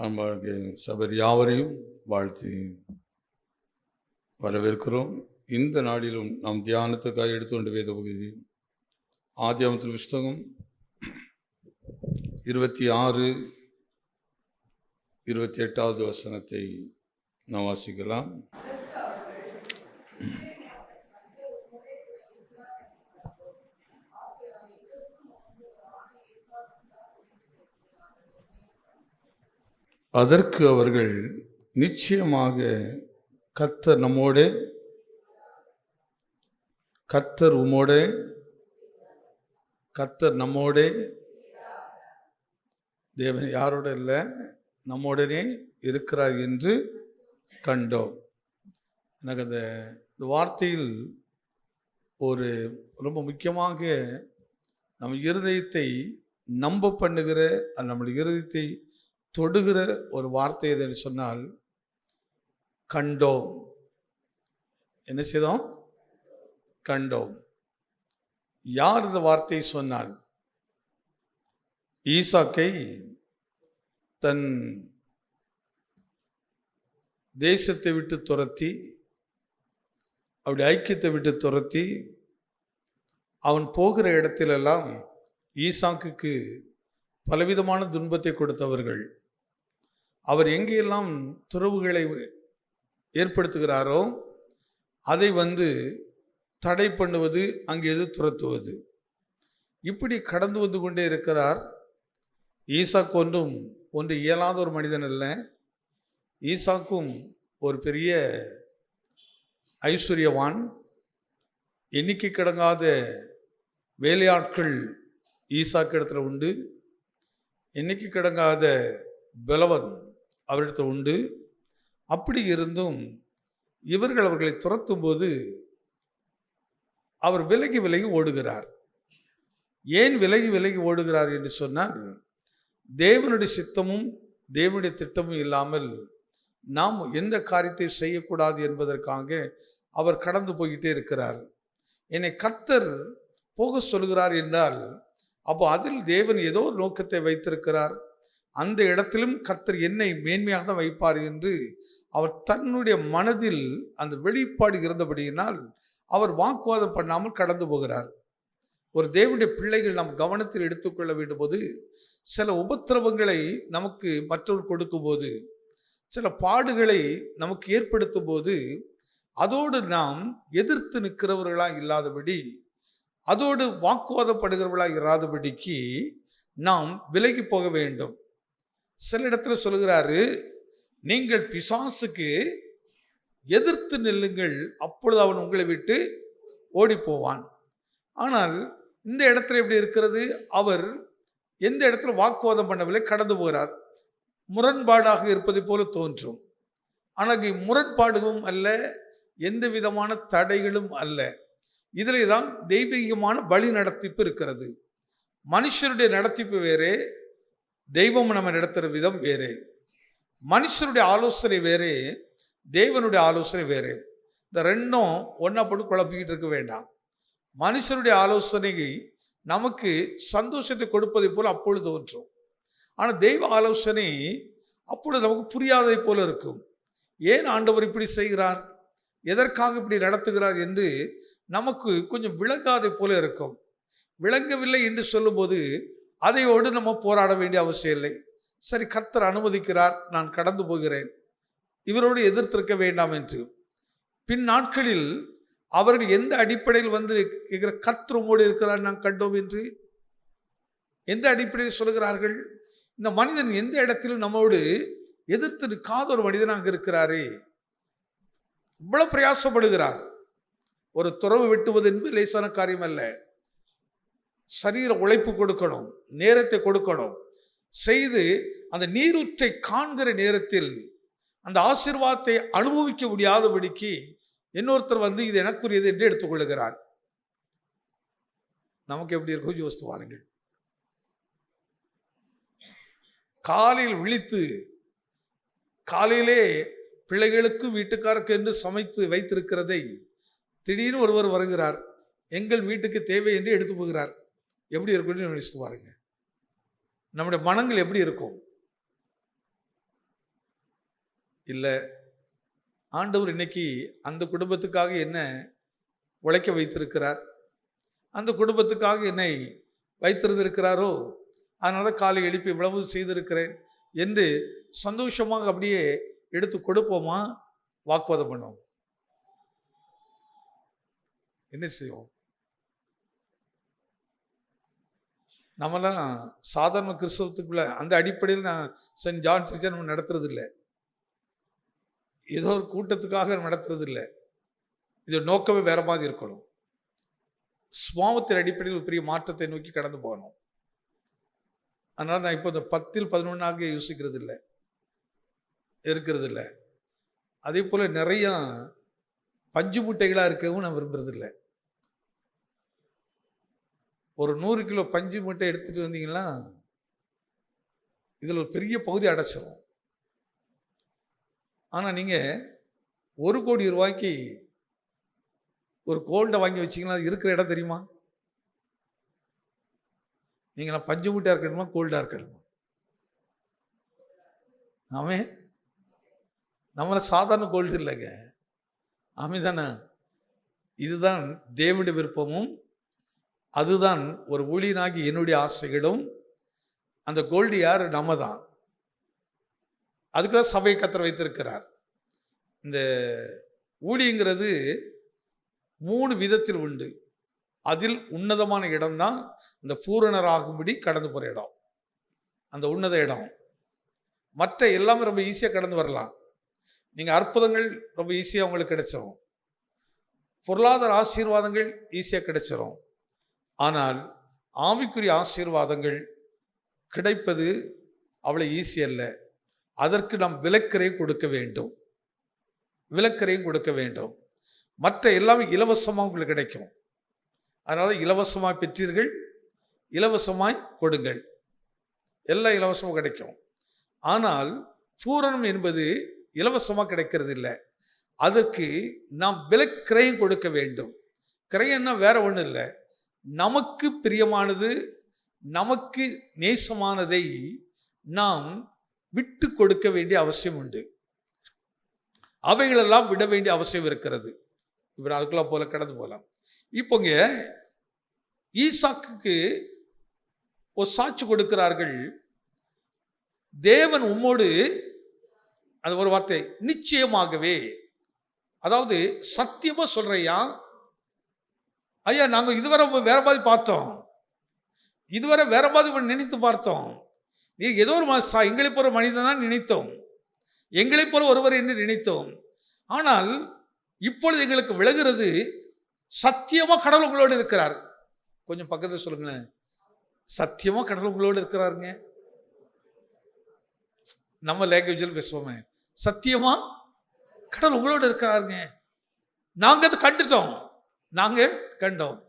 அன்பாகிய சபர் யாவரையும் வாழ்த்தி வரவேற்கிறோம். இந்த நாளிலும் நாம் தியானத்துக்காக எடுத்துக்கொண்ட வேத பகுதி ஆதியாகமத்தின் புஸ்தகம் 26, 28வது வசனத்தை நாம் வாசிக்கலாம். அதற்கு அவர்கள், நிச்சயமாக கர்த்தர் நம்மோடே, கர்த்தர் உம்மோடே, கர்த்தர் நம்மோடே, தேவன் யாரோட இல்லை, நம்மோடனே இருக்கிறார் என்று கண்டோம். எனக்கு அந்த வார்த்தையில் ஒரு ரொம்ப முக்கியமாக நம்ம இருதயத்தை நம்ப பண்ணுகிற, நம்முடைய இருதயத்தை தொடுகிற ஒரு வார்த்தை எதுன்னு சொன்னால் கண்டோம். என்ன செய்தோம்? கண்டோம். யார் இந்த வார்த்தையை சொன்னால்? ஈசாக்கை தன் தேசத்தை விட்டு துரத்தி, அவருடைய ஐக்கியத்தை விட்டு துரத்தி, அவன் போகிற இடத்திலெல்லாம் ஈசாக்குக்கு பலவிதமான துன்பத்தை கொடுத்தவர்கள். அவர் எங்கெல்லாம் துறவுகளை ஏற்படுத்துகிறாரோ அதை தடை பண்ணுவது, அங்கே எது துரத்துவது, இப்படி கடந்து வந்து கொண்டே இருக்கிறார். ஈசாக்கு ஒன்று இயலாத ஒரு மனிதன் அல்ல. ஈசாக்கும் ஒரு பெரிய ஐஸ்வர்யவான். எண்ணிக்கை கிடங்காத வேலையாட்கள் ஈசாக்கு இடத்துல உண்டு. எண்ணிக்கை கிடங்காத பலவன் அவரிடத்தில் உண்டு. அப்படி இருந்தும் இவர்கள் அவர்களை துரத்தும் போது அவர் விலகி விலகி ஓடுகிறார். ஏன் விலகி விலகி ஓடுகிறார் என்று சொன்னால், தேவனுடைய சித்தமும் தேவனுடைய திட்டமும் இல்லாமல் நாம் எந்த காரியத்தை செய்யக்கூடாது என்பதற்காக அவர் கடந்து போய்கிட்டே இருக்கிறார். என்னை கர்த்தர் போக சொல்கிறார் என்றால், அப்போ அதில் தேவன் ஏதோ ஒரு நோக்கத்தை வைத்திருக்கிறார். அந்த இடத்திலும் கர்த்தர் என்னை மேன்மையாக தான் வைப்பார் என்று அவர் தன்னுடைய மனதில் அந்த வெளிப்பாடு இருந்தபடியினால் அவர் வாக்குவாதம் பண்ணாமல் கடந்து போகிறார். ஒரு தேவனுடைய பிள்ளைகள் நாம் கவனத்தில் எடுத்துக்கொள்ள வேண்டும் போது, சில உபத்திரவங்களை நமக்கு மற்றவர் கொடுக்கும் போது, சில பாடுகளை நமக்கு ஏற்படுத்தும் போது, அதோடு நாம் எதிர்த்து நிற்கிறவர்களாக இல்லாதபடி, அதோடு வாக்குவாதப்படுகிறவர்களாக இராதபடிக்கு நாம் விலகி போக வேண்டும். சில இடத்துல சொல்கிறாரு, நீங்கள் பிசாசுக்கு எதிர்த்து நில்லுங்கள், அப்பொழுது அவன் உங்களை விட்டு ஓடி போவான். ஆனால் இந்த இடத்துல எப்படி இருக்கிறது? அவர் எந்த இடத்துல வாக்குவாதம் பண்ணவில்லை, கடந்து போகிறார். முரண்பாடாக இருப்பதை போல தோன்றும். ஆனால் முரண்பாடுகளும் அல்ல, எந்த விதமான தடைகளும் அல்ல. இதிலே தான் தெய்வீகமான வழி நடத்திப்பு இருக்கிறது. மனுஷருடைய நடத்திப்பு வேறே, தெய்வம் நம்ம நடத்துகிற விதம் வேறே. மனுஷருடைய ஆலோசனை வேறே, தேவனுடைய ஆலோசனை வேறே. இந்த ரெண்டும் ஒன்றா போட்டு குழப்பிக்கிட்டு இருக்க வேண்டாம். மனுஷருடைய ஆலோசனை நமக்கு சந்தோஷத்தை கொடுப்பதை போல அப்பொழுது தோன்றும். ஆனால் தெய்வ ஆலோசனை அப்பொழுது நமக்கு புரியாததை போல இருக்கும். ஏன் ஆண்டவர் இப்படி செய்கிறார், எதற்காக இப்படி நடத்துகிறார் என்று நமக்கு கொஞ்சம் விளங்காதை போல இருக்கும். விளங்கவில்லை என்று சொல்லும்போது அதையோடு நம்ம போராட வேண்டிய அவசியம் இல்லை. சரி, கர்த்தர் அனுமதிக்கிறார், நான் கடந்து போகிறேன், இவரோடு எதிர்த்திருக்க வேண்டாம் என்று. பின் நாட்களில் அவர்கள் எந்த அடிப்படையில் கர்த்தரோடு இருக்கிறார் நான் கண்டோம் என்று எந்த அடிப்படையில் சொல்கிறார்கள்? இந்த மனிதன் எந்த இடத்திலும் நம்மோடு எதிர்த்து நிற்காத ஒரு மனிதனாக இருக்கிறாரே, இவ்வளவு பிரயாசப்படுகிறார். ஒரு துறவு வெட்டுவது என்பது லேசான காரியம் அல்ல. சரீர உழைப்பு கொடுக்கணும், நேரத்தை கொடுக்கணும். செய்து அந்த நீரூற்றை காண்கிற நேரத்தில் அந்த ஆசீர்வாதத்தை அனுபவிக்க முடியாதபடிக்கு இன்னொருத்தர் இது எனக்குரியது என்று எடுத்துக்கொள்கிறார். நமக்கு எப்படி இருக்கும் யோசித்து பாருங்கள். காலையில் விழித்து, காலையிலே பிள்ளைகளுக்கு வீட்டுக்காருக்கு என்று சமைத்து வைத்திருக்கிறதை திடீர்னு ஒருவர் வருகிறார், எங்கள் வீட்டுக்கு தேவை என்று எடுத்து போகிறார். எப்படி இருக்குன்னு யோசித்து பாருங்க. நம்முடைய மனங்கள் எப்படி இருக்கும்? இல்லை, ஆண்டவர் இன்னைக்கு அந்த குடும்பத்துக்காக என்ன உழைக்க வைத்திருக்கிறார், அந்த குடும்பத்துக்காக என்னை வைத்திருந்திருக்கிறாரோ, அதனால காலை எழுப்பி இவ்வளவு செய்திருக்கிறேன் என்று சந்தோஷமாக அப்படியே எடுத்து கொடுப்போமா? வாக்குவாதம் பண்ணுவோம். என்ன செய்வோம்? நம்மலாம் சாதாரண கிறிஸ்தவத்துக்குள்ள அந்த அடிப்படையில் நான் சென்ட் ஜான் சர்ச்சை நம்ம நடத்துறது இல்லை, ஏதோ ஒரு கூட்டத்துக்காக நடத்துறது இல்லை. இது நோக்கமே வேற மாதிரி இருக்கணும். சுபாவத்தின் அடிப்படையில் ஒரு பெரிய மாற்றத்தை நோக்கி கடந்து போகணும். அதனால நான் இப்போ இந்த 10ல் 11 யோசிக்கிறது இல்லை, இருக்கிறது இல்லை. அதே போல நிறைய பஞ்சு மூட்டைகளாக இருக்கவும் நான் விரும்புறது இல்லை. ஒரு 100 கிலோ பஞ்சு மூட்டை எடுத்துட்டு வந்தீங்கன்னா இதில் ஒரு பெரிய பகுதி அடைச்சிடும். ஆனால் நீங்கள் 1 கோடி ரூபாய்க்கு ஒரு கோல்டை வாங்கி வச்சிங்கன்னா அது இருக்கிற இடம் தெரியுமா? நீங்கள் பஞ்சு மூட்டையாக இருக்கணுமா, கோல்டாக இருக்கணுமா? ஆமே, நம்மள சாதாரண கோல்டு இல்லைங்க. ஆமே தானே? இதுதான் தேவனுடைய விருப்பமும், அதுதான் ஒரு ஊழியனாகி என்னுடைய ஆசைகளும். அந்த கோல்டு யார்? நம்ம தான். அதுக்குதான் சபையை கர்த்தர் வைத்திருக்கிறார். இந்த ஊழியங்கிறது 3 விதத்தில் உண்டு. அதில் உன்னதமான இடம்தான் இந்த பூரணராகும்படி கடந்து போகிற இடம், அந்த உன்னத இடம். மற்ற எல்லாமே ரொம்ப ஈஸியாக கடந்து வரலாம். நீங்கள் அற்புதங்கள் ரொம்ப ஈஸியாக உங்களுக்கு கிடைச்சிடும், பொருளாதார ஆசீர்வாதங்கள் ஈஸியாக கிடைச்சிடும். ஆனால் ஆவிக்குரிய ஆசீர்வாதங்கள் கிடைப்பது அவ்வளோ ஈஸி அல்ல. அதற்கு நாம் விலக்கரையும் கொடுக்க வேண்டும், விலக்கரையும் கொடுக்க வேண்டும். மற்ற எல்லாமே இலவசமாக உங்களுக்கு கிடைக்கும். அதனால இலவசமாய் பெற்றீர்கள், இலவசமாய் கொடுங்கள், எல்லாம் இலவசமாக கிடைக்கும். ஆனால் பூரணம் என்பது இலவசமாக கிடைக்கிறது இல்லை, அதற்கு நாம் விலக்கிரையும் கொடுக்க வேண்டும். கிரையன்னா வேற ஒன்றும் இல்லை, நமக்கு பிரியமானது, நமக்கு நேசமானதை நாம் விட்டு கொடுக்க வேண்டிய அவசியம் உண்டு. அவைகளெல்லாம் விட வேண்டிய அவசியம் இருக்கிறது. இப்போ அதுக்குள்ள போல கடந்து போகலாம். இப்போங்க ஈசாக்குக்கு ஒரு சாட்சி கொடுக்கிறார்கள், தேவன் உம்மோடு, அது ஒரு வார்த்தை, நிச்சயமாகவே, அதாவது சத்தியமா சொல்றையா, ஐயா நாங்கள் இதுவரை வேற மாதிரி பார்த்தோம், இதுவரை வேற மாதிரி நினைத்து பார்த்தோம், நீ ஏதோ ஒரு எங்களை போல மனிதன் தான் நினைத்தோம், எங்களை போல ஒருவர் என்று நினைத்தோம். ஆனால் இப்பொழுது எங்களுக்கு விலகிறது, சத்தியமா கடவுள் உங்களோடு இருக்கிறார். கொஞ்சம் பக்கத்தில் சொல்லுங்களேன், சத்தியமா கடவுள் உங்களோடு இருக்கிறாருங்க. நம்ம லாங்குவேஜில் பேசுவோமே, சத்தியமா கடவுள் உங்களோடு இருக்கிறாருங்க. நாங்கள் அதை கண்டுட்டோம், நாங்கள் கண்டோம்.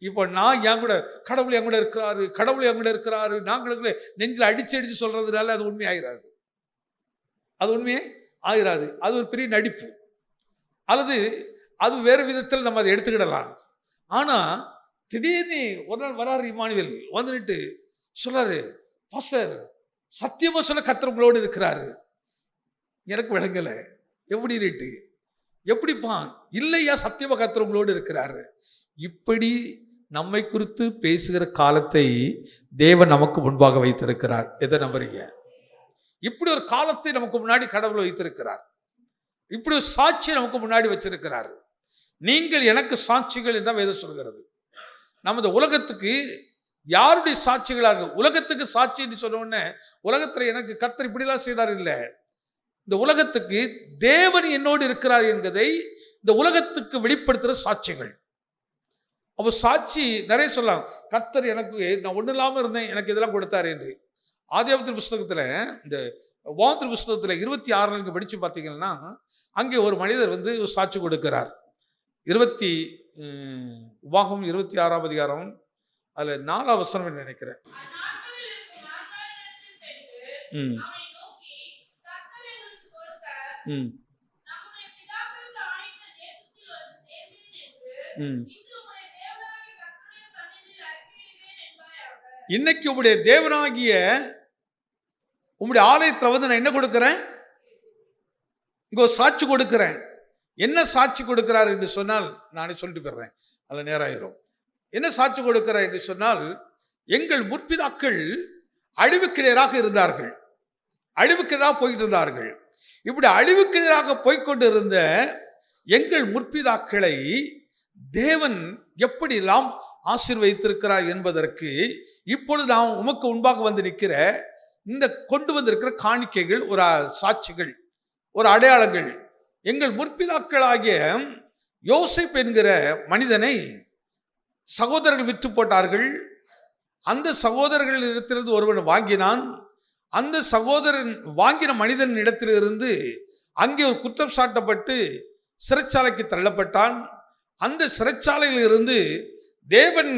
இப்போ நான் என் கூட கடவுள் என் கூட இருக்கிறாரு, கடவுள் என் கூட இருக்கிறாரு, நாங்களுக்கு நெஞ்சில் அடிச்சு அடிச்சு சொல்றதுனால அது உண்மை ஆகிறாது, அது உண்மையே ஆகிறாது. அது ஒரு பெரிய நடிப்பு, அல்லது அது வேறு விதத்தில் நம்ம அதை எடுத்துக்கிடலாம். ஆனால் திடீர்னு ஒரு நாள் வராரு இம்மானுவேல், வந்துட்டு சொல்றாரு, பாஸ்டர் சத்தியமா சொல்ல கர்த்தர் உங்களோடு இருக்கிறாரு. எனக்கு விளங்கலை, எப்படி ரேட்டு, எப்படிப்பா? இல்லையா, சத்தியமா கர்த்தர் உங்களோடு இருக்கிறாரு. இப்படி நம்மை குறித்து பேசுகிற காலத்தை தேவன் நமக்கு முன்பாக வைத்திருக்கிறார். எதை நம்புறீங்க? இப்படி ஒரு காலத்தை நமக்கு முன்னாடி கடவுள் வைத்திருக்கிறார், இப்படி ஒரு சாட்சி நமக்கு முன்னாடி வச்சிருக்கிறார். நீங்கள் எனக்கு சாட்சிகள் என்றால் வேதம் சொல்கிறது. நமது உலகத்துக்கு யாருடைய சாட்சிகளாக, உலகத்துக்கு சாட்சி என்று சொன்ன உடனே உலகத்தில் எனக்கு கர்த்தர் இப்படிலாம் செய்தார் இல்லை, இந்த உலகத்துக்கு தேவன் என்னோடு இருக்கிறார் என்பதை இந்த உலகத்துக்கு வெளிப்படுத்துகிற சாட்சிகள். அப்போ சாட்சி நிறைய சொல்லலாம். கர்த்தர் எனக்கு, நான் ஒன்றும் இல்லாமல் இருந்தேன், எனக்கு இதெல்லாம் கொடுத்தாரு என்று. ஆதியாகமத்தின் புஸ்தகத்தில், இந்த உபாகமத்தின் புஸ்தகத்தில் 26 நீங்கள் படித்து பார்த்தீங்கன்னா, அங்கே ஒரு மனிதர் வந்து சாட்சி கொடுக்கிறார். உபாகமம் 26ஆம் அதிகாரம், அதில் 4ஆம் வசனம் நினைக்கிறேன். இன்னைக்கு உங்களுடைய தேவனாகிய உங்களுடைய ஆலயத்தில் வந்து நான் என்ன கொடுக்கிறேன்? இங்க ஒரு சாட்சி கொடுக்கிறேன். என்ன சாட்சி கொடுக்கிறார் என்று சொன்னால், நானே சொல்லிட்டு போயிடுறேன், அதில் நேரம் ஆயிரும். என்ன சாட்சி கொடுக்கிறார் என்று சொன்னால், எங்கள் முற்பிதாக்கள் அழிவுக்கிடையராக இருந்தார்கள், அழிவுக்கிடையராக போய்கிட்டு இருந்தார்கள். இப்படி அழிவுக்கிடையராக போய்கொண்டு இருந்த எங்கள் முற்பிதாக்களை தேவன் எப்படி எல்லாம் ஆசீர்வதித்திருக்கிறார் என்பதற்கு இப்பொழுது நாம் உமக்கு முன்பாக வந்து நிற்கிற இந்த கொண்டு வந்திருக்கிற காணிக்கைகள் ஒரு சாட்சிகள், ஒரு அடையாளங்கள். எங்கள் முற்பிதாக்களாகிய யோசேப்பு என்கிற மனிதனை சகோதரர்கள் விற்று போட்டார்கள். அந்த சகோதரர்கள் இடத்திலிருந்து ஒருவன் வாங்கினான். அந்த சகோதரன் வாங்கின மனிதன் இடத்திலிருந்து அங்கே ஒரு குற்றம் சாட்டப்பட்டு சிறைச்சாலைக்கு தள்ளப்பட்டான். அந்த சிறைச்சாலையில் இருந்து தேவன்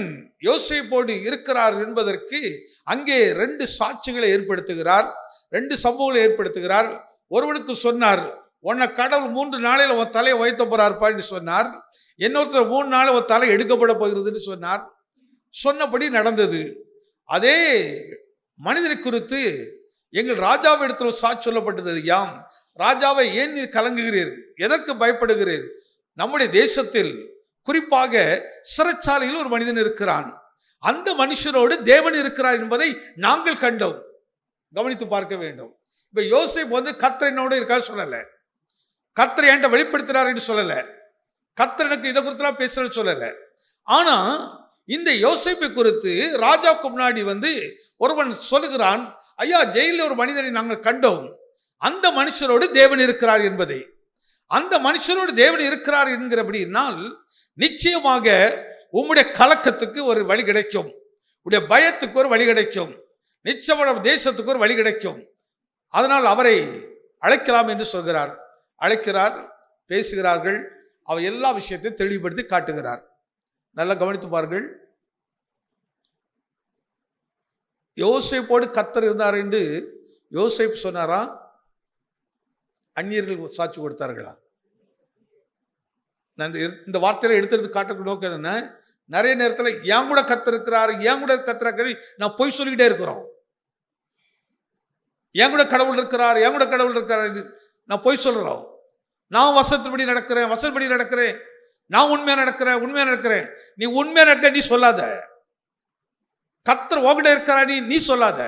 யோசேப்போடு இருக்கிறார் என்பதற்கு அங்கே 2 சாட்சிகளை ஏற்படுத்துகிறார், 2 சம்பவங்களை ஏற்படுத்துகிறார். ஒருவனுக்கு சொன்னார், உன்னை கடவுள் 3 நாளையில் உன் தலையை உயர்த்த போறார்ப்பா என்று சொன்னார். இன்னொருத்தர் 3 நாள் உன் தலை எடுக்கப்பட போகிறதுன்னு சொன்னார். சொன்னபடி நடந்தது. அதே மனிதனை குறித்து எங்கள் ராஜாவிடத்தில் சாட்சி சொல்லப்பட்டது. யாம் ராஜாவை, ஏன் நீர் கலங்குகிறீர், எதற்கு பயப்படுகிறீர்? நம்முடைய தேசத்தில் குறிப்பாக சிறைச்சாலையில் ஒரு மனிதன் இருக்கிறான், அந்த மனுஷனோடு தேவன் இருக்கிறார் என்பதை நாங்கள் கண்டோம். கவனித்து பார்க்க வேண்டும். இப்ப யோசேப்பு வந்து கர்த்தர் என்னோட இருக்காரு சொல்லல, கர்த்தர் என்கிட்ட வெளிப்படுத்துறாரு என்று சொல்லல, கர்த்தர் எனக்கு இதை குறித்து பேசுறேன்னு சொல்லல. ஆனா இந்த யோசேப்பை குறித்து ராஜாவுக்கு முன்னாடி வந்து ஒருவன் சொல்லுகிறான், ஐயா, ஜெயிலில் ஒரு மனிதனை நாங்கள் கண்டோம், அந்த மனுஷனோடு தேவன் இருக்கிறார் என்பதை. அந்த மனுஷனோடு தேவன் இருக்கிறார் என்கிறபடினால் நிச்சயமாக உம்முடைய கலக்கத்துக்கு ஒரு வழி கிடைக்கும், உடைய பயத்துக்கு ஒரு வழி கிடைக்கும், நிச்சயமான தேசத்துக்கு ஒரு வழி கிடைக்கும். அதனால் அவரை அழைக்கலாம் என்று சொல்கிறார். அழைக்கிறார், பேசுகிறார்கள். அவர் எல்லா விஷயத்தையும் தெளிவுபடுத்தி காட்டுகிறார். நல்லா கவனித்து பாருங்கள். யோசேப்போடு கர்த்தர் இருந்தார் என்று யோசேப்பு சொன்னாரா, அந்நியர்கள் சாட்சி கொடுத்தார்களா? நான் இந்த வார்த்தையில எடுத்து காட்டுற நோக்கம் என்ன, நிறைய நேரத்தில் என் கூட கர்த்தர் இருக்கிறார், என் கூட கர்த்தர் நான் போய் சொல்லிக்கிட்டே இருக்கிறோம். என் கூட கடவுள் இருக்கிறார், என் கூட கடவுள் இருக்கிறார் நான் போய் சொல்றோம். நான் வசனத்தின்படி நடக்கிறேன், வசனப்படி நடக்கிறேன், நான் உண்மையா நடக்கிறேன், உண்மையா நடக்கிறேன். நீ உண்மையா நடக்க நீ சொல்லாத, கர்த்தர் உன்கிட்ட இருக்கிறா நீ சொல்லாத.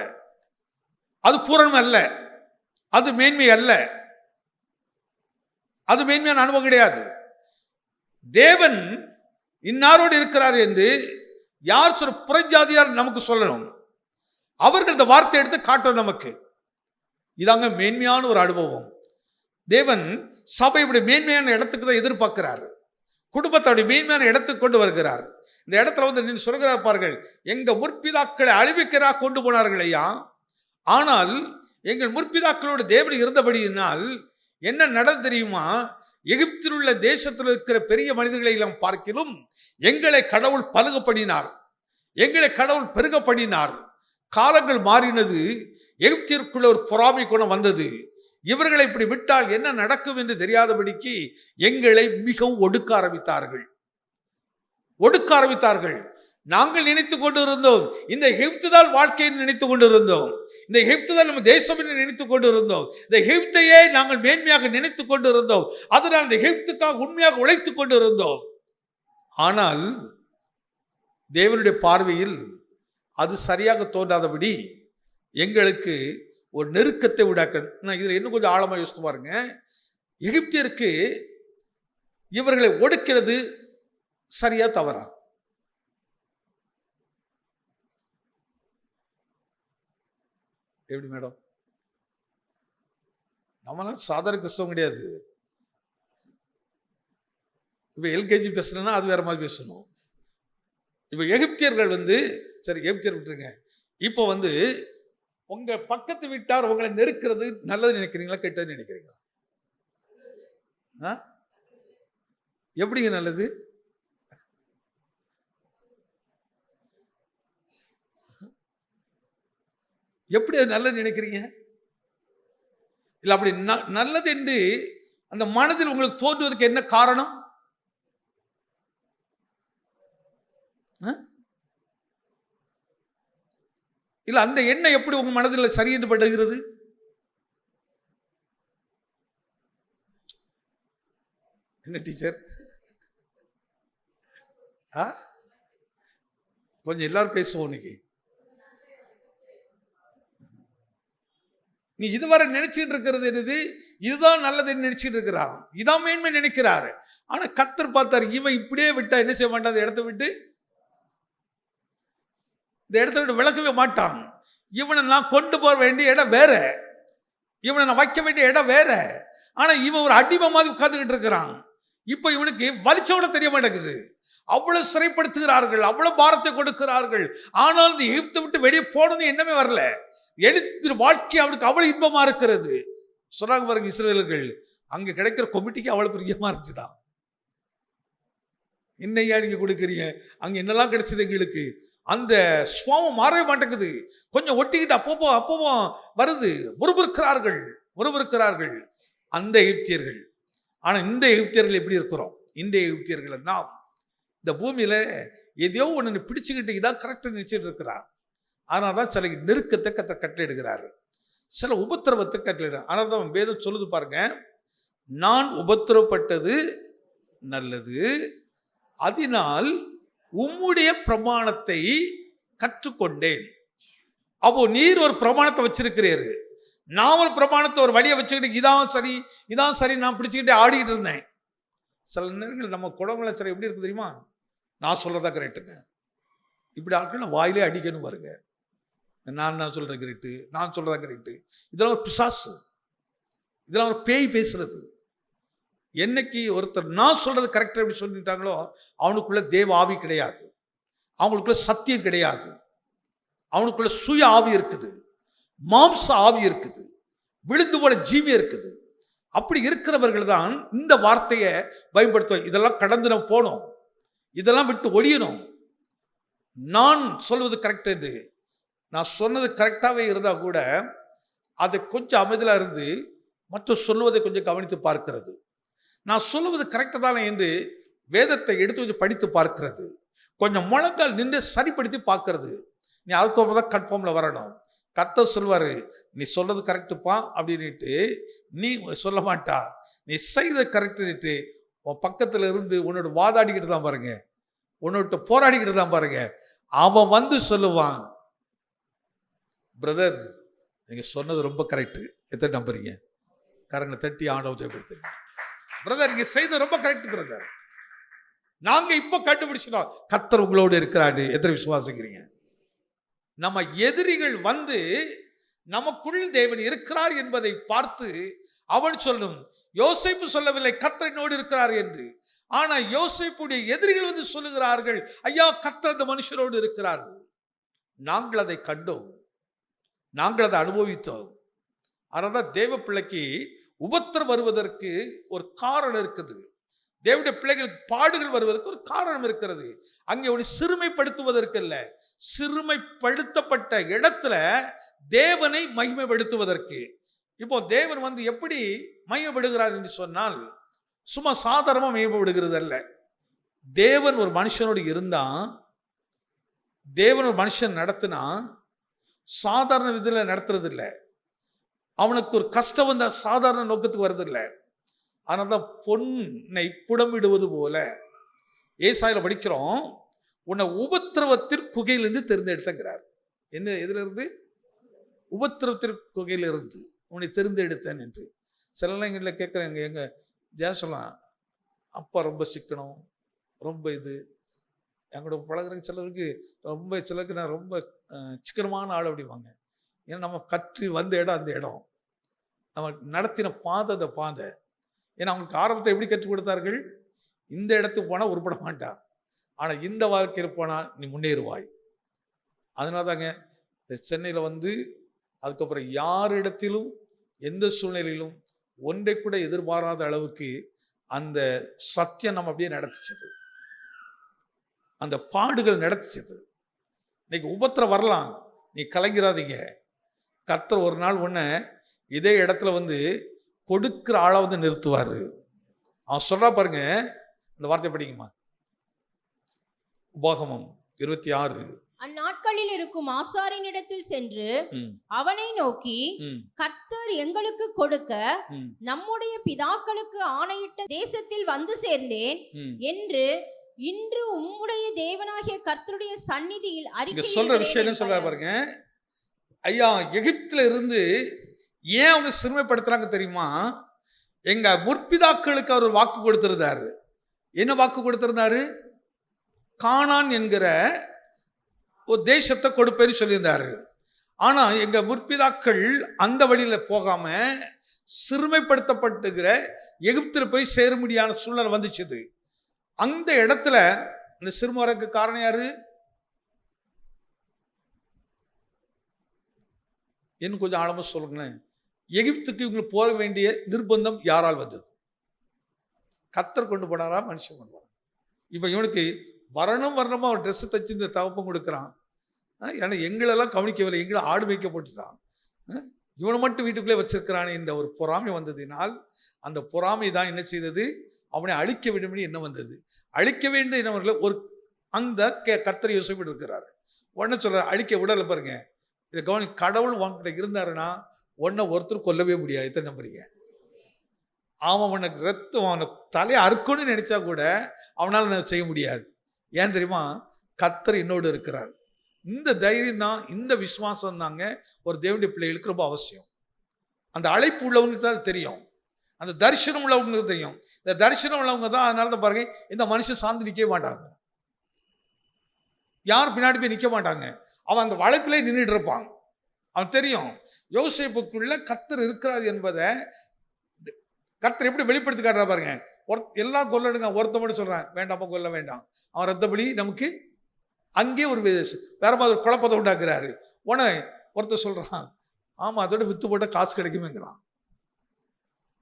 அது பூரணம் அல்ல, அது மேன்மை அல்ல, அது மேன்மையான அனுபவம் கிடையாது. தேவன் இன்னாரோடு இருக்கிறார் என்று யார் சொல்ற புறஜாதியார் நமக்கு சொல்லணும், அவர்கள் இந்த வார்த்தை எடுத்து காட்டணும் நமக்கு. இதாங்க மேன்மையான ஒரு அனுபவம். தேவன் சபையுடைய மேன்மையான இடத்துக்கு தான் எதிர்பார்க்கிறார், குடும்பத்தோடைய மேன்மையான இடத்துக்கு கொண்டு வருகிறார். இந்த இடத்துல வந்து நீங்க சொல்கிறார் பாருங்கள், எங்க முற்பிதாக்களை அழிவுக்கிறா கொண்டு போனார்கள் ஐயா, ஆனால் எங்கள் முற்பிதாக்களோடு தேவன் இருந்தபடியினால் என்ன நடந்து தெரியுமா, எகிப்தில் உள்ள தேசத்தில் இருக்கிற பெரிய மனிதர்களை எல்லாம் பார்க்கிலும் எங்களை கடவுள் பலுகப்படினார், எங்களை கடவுள் பெருகப்படினார். காலங்கள் மாறினது, எகிப்திற்குள்ள ஒரு பொறாமை குணம் வந்தது. இவர்களை இப்படி விட்டால் என்ன நடக்கும் என்று தெரியாதபடிக்கு எங்களை மிகவும் ஒடுக்க ஆரம்பித்தார்கள். நாங்கள் நினைத்து கொண்டு இருந்தோம் இந்த எகிப்து தான் வாழ்க்கையை நினைத்து கொண்டு இருந்தோம், இந்த எகிப்து தான் நம்ம தேசம் என்று நினைத்து கொண்டு இருந்தோம், இந்த எகிப்தையே நாங்கள் மேன்மையாக நினைத்து கொண்டு இருந்தோம், அதனால் இந்த எகிப்துக்காக உண்மையாக உழைத்துக் கொண்டு இருந்தோம். ஆனால் தேவனுடைய பார்வையில் அது சரியாக தோன்றாதபடி எங்களுக்கு ஒரு நெருக்கத்தை விடாக்க. இதுல இன்னும் கொஞ்சம் ஆழமா யோசித்து பாருங்க. எகிப்தியருக்கு இவர்களை ஒடுக்கிறது சரியா தவறா? எப்படி மேடம்? நம்மளாம் சாதாரண கிறிஸ்தவம் கிடையாது. இப்ப எல்கேஜி பேசணும்னா அது வேற மாதிரி பேசணும். இப்ப எகிப்தியர்கள் வந்து சரி, எகிப்தியர் விட்டுருங்க. இப்போ வந்து உங்க பக்கத்து வீட்டார் உங்களை நெருக்கிறது நல்லது நினைக்கிறீங்களா, கெட்டது நினைக்கிறீங்களா? எப்படிங்க நல்லது? எப்படி அது நல்லது நினைக்கிறீங்க? இல்ல அப்படி நல்லது என்று அந்த மனதில் உங்களுக்கு தோன்றுவதற்கு என்ன காரணம்? இல்ல அந்த எண்ணம் எப்படி உங்க மனதில் சரி என்று படுகிறது? என்ன டீச்சர்? கொஞ்சம் எல்லாரும் பேசுவோம் இன்னைக்கு. நீ இதுவரை நினைச்சிட்டு இருக்கிறது என்னது? இதுதான் நல்லதுன்னு நினைச்சிட்டு இருக்கிறான், இதான் மேன்மை நினைக்கிறாரு. ஆனா கர்த்தர் பார்த்தாரு, இவன் இப்படியே விட்டா என்ன செய்ய மாட்டான், இந்த இடத்த விட்டு விளக்கவே மாட்டான். இவனை நான் கொண்டு போக வேண்டிய இடம் வேற, இவனை நான் வைக்க வேண்டிய இடம் வேற. ஆனா இவன் ஒரு அடிமை மாதிரி உட்கார்ந்துக்கிட்டு இருக்கிறான். இப்ப இவனுக்கு வலிச்சோட தெரிய மாட்டேங்குது. அவ்வளவு சிறைப்படுத்துகிறார்கள், அவ்வளவு பாரத்தை கொடுக்கிறார்கள். ஆனால் இந்த எகிப்தை விட்டு வெளியே போடணும் என்னமே வரல. எழுத்து வாழ்க்கை அவனுக்கு அவ்வளவு இன்பமா இருக்கிறது. சொன்னாங்க பாருங்க இஸ்ரவேலர்கள், அங்க கிடைக்கிற கொமிட்டிக்கு அவ்வளவு பிரியமா இருந்துச்சுதான். என்னையா நீங்க கொடுக்குறீங்க, அங்க என்னெல்லாம் கிடைச்சது எங்களுக்கு. அந்த சுவாமம் மாறவே மாட்டேங்குது. கொஞ்சம் ஒட்டிக்கிட்டு அப்பப்போ வருது. முறுமுறுக்கிறார்கள் அந்த எகிப்தியர்கள். ஆனா இந்த எகிப்தியர்கள் எப்படி இருக்கிறோம்? இந்த எகிப்தியர்கள் நாம் இந்த பூமியில எதையோ ஒண்ணு பிடிச்சுக்கிட்டு இதான் கரெக்டா நினைச்சிட்டு இருக்கிறார். ஆனால்தான் சில நெருக்கத்தை கட்டளையிடுகிறார், சில உபத்திரவத்தை கட்டளையிட. ஆனால் தான் வேதம் சொல்லுது பாருங்க, நான் உபத்திரப்பட்டது நல்லது, அதனால் உம்முடைய பிரமாணத்தை கற்றுக்கொண்டேன். அப்போ நீர் ஒரு பிரமாணத்தை வச்சிருக்கிறீரு, நான் ஒரு பிரமாணத்தை ஒரு வழியை வச்சுக்கிட்டு இதான் சரி நான் பிடிச்சுக்கிட்டே ஆடிக்கிட்டு இருந்தேன். சில நேரங்கள் நம்ம குடங்குல சில எப்படி இருக்கு தெரியுமா? நான் சொல்றதா கரெக்டுங்க, இப்படி ஆட்கள் வாயிலே அடிக்கணும் பாருங்க. நான் சொல்றது கரெக்டு, நான் சொல்றதா கரெக்டு. இதெல்லாம் ஒரு பிசாசு, இதெல்லாம் ஒரு பேய் பேசுறது. என்னைக்கு ஒருத்தர் நான் சொல்றது கரெக்ட் அப்படி சொல்லிட்டாங்களோ அவனுக்குள்ள தேவ ஆவி கிடையாது, அவங்களுக்குள்ள சத்தியம் கிடையாது, அவனுக்குள்ள சுய ஆவி இருக்குது, மாம்ச ஆவி இருக்குது, விழுந்து போன ஜீவி இருக்குது. அப்படி இருக்கிறவர்கள் தான் இந்த வார்த்தையை பயன்படுத்துவோம். இதெல்லாம் கடந்து நம்ம போனோம், இதெல்லாம் விட்டு ஒழியணும். நான் சொல்வது கரெக்ட் என்று, நான் சொன்னது கரெக்டாகவே இருந்தால் கூட அதை கொஞ்சம் அமைதலாக இருந்து மற்ற சொல்லுவதை கொஞ்சம் கவனித்து பார்க்கிறது. நான் சொல்லுவது கரெக்டாக தானே என்று வேதத்தை எடுத்து கொஞ்சம் படித்து பார்க்கிறது, கொஞ்சம் முழங்கால் நின்று சரிப்படுத்தி பார்க்கறது. நீ அதுக்கப்புறம் தான் கன்ஃபார்மில் வரணும். கர்த்தர் சொல்வார், நீ சொல்றது கரெக்டுப்பா அப்படின்ட்டு நீ சொல்ல மாட்டா, நீ செய்த கரெக்டுன்ட்டு உன் பக்கத்தில் இருந்து உன்னோட வாதாடிக்கிட்டு தான் பாருங்க, உன்னோட போராடிக்கிட்டு தான் பாருங்க. அவன் வந்து சொல்லுவான், பிரதர் நீங்க சொன்னது ரொம்ப கரெக்டு. எத்தனை நம்புறீங்க? கரங்களை தட்டி ஆண்டவத்தை ஜெயப்படுத்துங்க. பிரதர் நீங்க செய்த ரொம்ப கரெக்ட் பிரதர், நாங்க இப்ப கண்டுபிடிச்சிட்டோம் கர்த்தர் உங்களோடு இருக்கிறாரு. எத்தனை விசுவாசிக்கிறீங்க? நம்ம எதிரிகள் வந்து நமக்குள் தேவன் இருக்கிறார் என்பதை பார்த்து அவன் சொல்லும், யோசேப்பு சொல்லவில்லை கர்த்தரினோடு இருக்கிறார் என்று. ஆனா யோசேப்புடைய எதிரிகள் வந்து சொல்லுகிறார்கள், ஐயா கர்த்தர் அந்த மனுஷரோடு இருக்கிறார். நாங்கள் அதை கண்டோம், நாங்கள் அதை அனுபவித்தோம். அதனால்தான் தேவ பிள்ளைக்கு உபத்திரம் வருவதற்கு ஒரு காரணம் இருக்குது. தேவனுடைய பிள்ளைகளுக்கு பாடுகள் வருவதற்கு ஒரு காரணம் இருக்கிறது. அங்கே ஒரு சிறுமைப்படுத்துவதற்கு அல்ல, சிறுமைப்படுத்தப்பட்ட இடத்துல தேவனை மகிமைப்படுத்துவதற்கு. இப்போ தேவன் வந்து எப்படி மகிமைப்படுகிறார் என்று சொன்னால், சும்மா சாதாரணமா மகிமைப்படுகிறது அல்ல. தேவன் ஒரு மனுஷனோடு இருந்தா, தேவன் ஒரு மனுஷன் நடத்தினா சாதாரண விதியில் நடத்துறது இல்லை. அவனுக்கு ஒரு கஷ்டம் வந்த சாதாரண நோக்கத்துக்கு வருது இல்லை. அதனால தான் பொன்னை புடமிடுவது போல ஏசாயில படிக்கிறோம், உன்னை உபத்திரவத்திற்கு குகையிலிருந்து தெரிந்தெடுத்தங்கிறார். என்ன எதுல இருந்து? உபத்திரவத்திற்கு குகையிலிருந்து உன்னை தெரிந்தெடுத்தேன் என்று. சில நேரங்களில் கேட்குறேங்க, எங்க ஜெயசலாம் அப்பா ரொம்ப சிக்கனம், ரொம்ப இது எங்களோட பழகுற சிலருக்கு ரொம்ப, சிலருக்கு நான் ரொம்ப சிக்கனமான ஆள் அப்படிவாங்க. ஏன்னா நம்ம கற்று வந்த இடம் அந்த இடம், நம்ம நடத்தின பாதை அந்த பாதை. ஏன்னா அவங்களுக்கு ஆரம்பத்தை எப்படி கற்றுக் கொடுத்தார்கள்? இந்த இடத்துக்கு போனால் உருப்பட மாட்டா, ஆனால் இந்த வாழ்க்கையில் போனால் நீ முன்னேறுவாய். அதனால தாங்க இந்த சென்னையில் வந்து அதுக்கப்புறம் யார் இடத்திலும் எந்த சூழ்நிலையிலும் ஒன்றை கூட எதிர்பாராத அளவுக்கு அந்த சத்தியம் நம்ம அப்படியே நடத்திச்சது, அந்த பாடுகள் நடத்திச்சது. இன்னைக்கு உபத்திரம் வரலாம், நீ கலங்கிறாதீங்க. கர்த்தர் ஒரு நாள் ஒன்று இதே இடத்துல வந்து கொடுக்கிற ஆளை வந்து நிறுத்துவார். அவன் சொல்றா பாருங்க, இந்த வார்த்தை படிக்குமா, உபாகமம் 26 அந்நாட்களில் இருக்கும் ஆசாரியனிடத்தில் சென்று அவனை நோக்கி, கர்த்தர் எங்களுக்கு கொடுக்க நம்முடைய பிதாக்களுக்கு ஆணையிட்ட தேசத்தில் வந்து சேர்ந்தேன் என்று இன்று உம்முடைய தேவனாகிய கர்த்தருடைய சந்நிதியில் அறிக்கை சொல்ற விஷயம் என்ன சொல்ற பாருங்க. ஐயா, எகிப்துல இருந்து ஏன் அவங்க சிறுமைப்படுத்துறாங்க தெரியுமா? எங்க முற்பிதாக்களுக்கு அவர் வாக்கு கொடுத்திருந்தாரு. என்ன வாக்கு கொடுத்திருந்தாரு? கானான் என்கிற ஒரு தேசத்தை கொடுப்பேன்னு சொல்லியிருந்தாரு. ஆனா எங்க முற்பிதாக்கள் அந்த வழியில போகாம சிறுமைப்படுத்தப்பட்டுகிற எகிப்துல போய் சேர முடியாத சூழ்நிலை வந்துச்சு. அந்த இடத்துல இந்த சிறுமறைக்கு காரணம் யாரு? இன்னும் கொஞ்சம் ஆழமா சொல்லுங்களேன். எகிப்துக்கு இவங்களுக்கு போக வேண்டிய நிர்பந்தம் யாரால் வந்தது? கர்த்தர் கொண்டு போனாரா, மனுஷன் கொண்டு போனாரா? இப்ப இவனுக்கு வரணுமா ஒரு ட்ரெஸ் தச்சு இந்த தகப்பம் கொடுக்குறான். ஏன்னா எங்களெல்லாம் கவனிக்கவில்லை, எங்களை ஆடு வைக்க போட்டுட்டான். இவனை மட்டும் வீட்டுக்குள்ளே வச்சிருக்கிறானே என்ற ஒரு பொறாமை வந்ததினால் அந்த பொறாமை தான் என்ன செய்தது? அவனை அழிக்க வேண்டும் என்ன வந்தது? அழிக்க வேண்டும் என்னவர்களை ஒரு அந்த கர்த்தர் யோசிப்பிட்டு இருக்கிறார். உடனே சொல்ற அழிக்க விடலை பாருங்க. இதை கவனி. கடவுள் உன்கிட்ட இருந்தாருன்னா உன்னை ஒருத்தர் கொல்லவே முடியாது. எத்தனை நம்புறீங்க? அவன் உனக்கு ரத்தம் அவனை தலையை அறுக்கணும்னு நினைச்சா கூட அவனால் செய்ய முடியாது. ஏன் தெரியுமா? கர்த்தர் என்னோடு இருக்கிறார். இந்த தைரியம் தான், இந்த விசுவாசம் தாங்க ஒரு தேவனுடைய பிள்ளைகளுக்கு ரொம்ப அவசியம். அந்த அழைப்பு உள்ளவங்களுக்கு தான் தெரியும், அந்த தரிசனம் உள்ளவங்களுக்கு தெரியும். இந்த தரிசனம் உள்ளவங்க தான் அதனால தான் பாருங்க, இந்த மனுஷன் சார்ந்து நிற்கவே மாட்டாங்க, யாரும் பின்னாடி போய் நிற்க மாட்டாங்க. அவன் அந்த வளைப்பிலே நின்றுட்டு இருப்பான். அவன் தெரியும் யோசேப்புக்குள்ள கர்த்தர் இருக்கிறார் என்பதை கர்த்தர் எப்படி வெளிப்படுத்தி காட்டுறா பாருங்க. எல்லாம் கொல்லடுங்க, ஒருத்த மட்டும் சொல்றான் வேண்டாமா கொல்ல வேண்டாம், அவன் ரத்தபலி நமக்கு அங்கே ஒரு வேற மாதிரி குழப்பத்தை உண்டாக்குறாரு. உடனே ஒருத்தர் சொல்றான் ஆமா அதோட வித்து போட்ட காசு கிடைக்குமேங்கிறான்.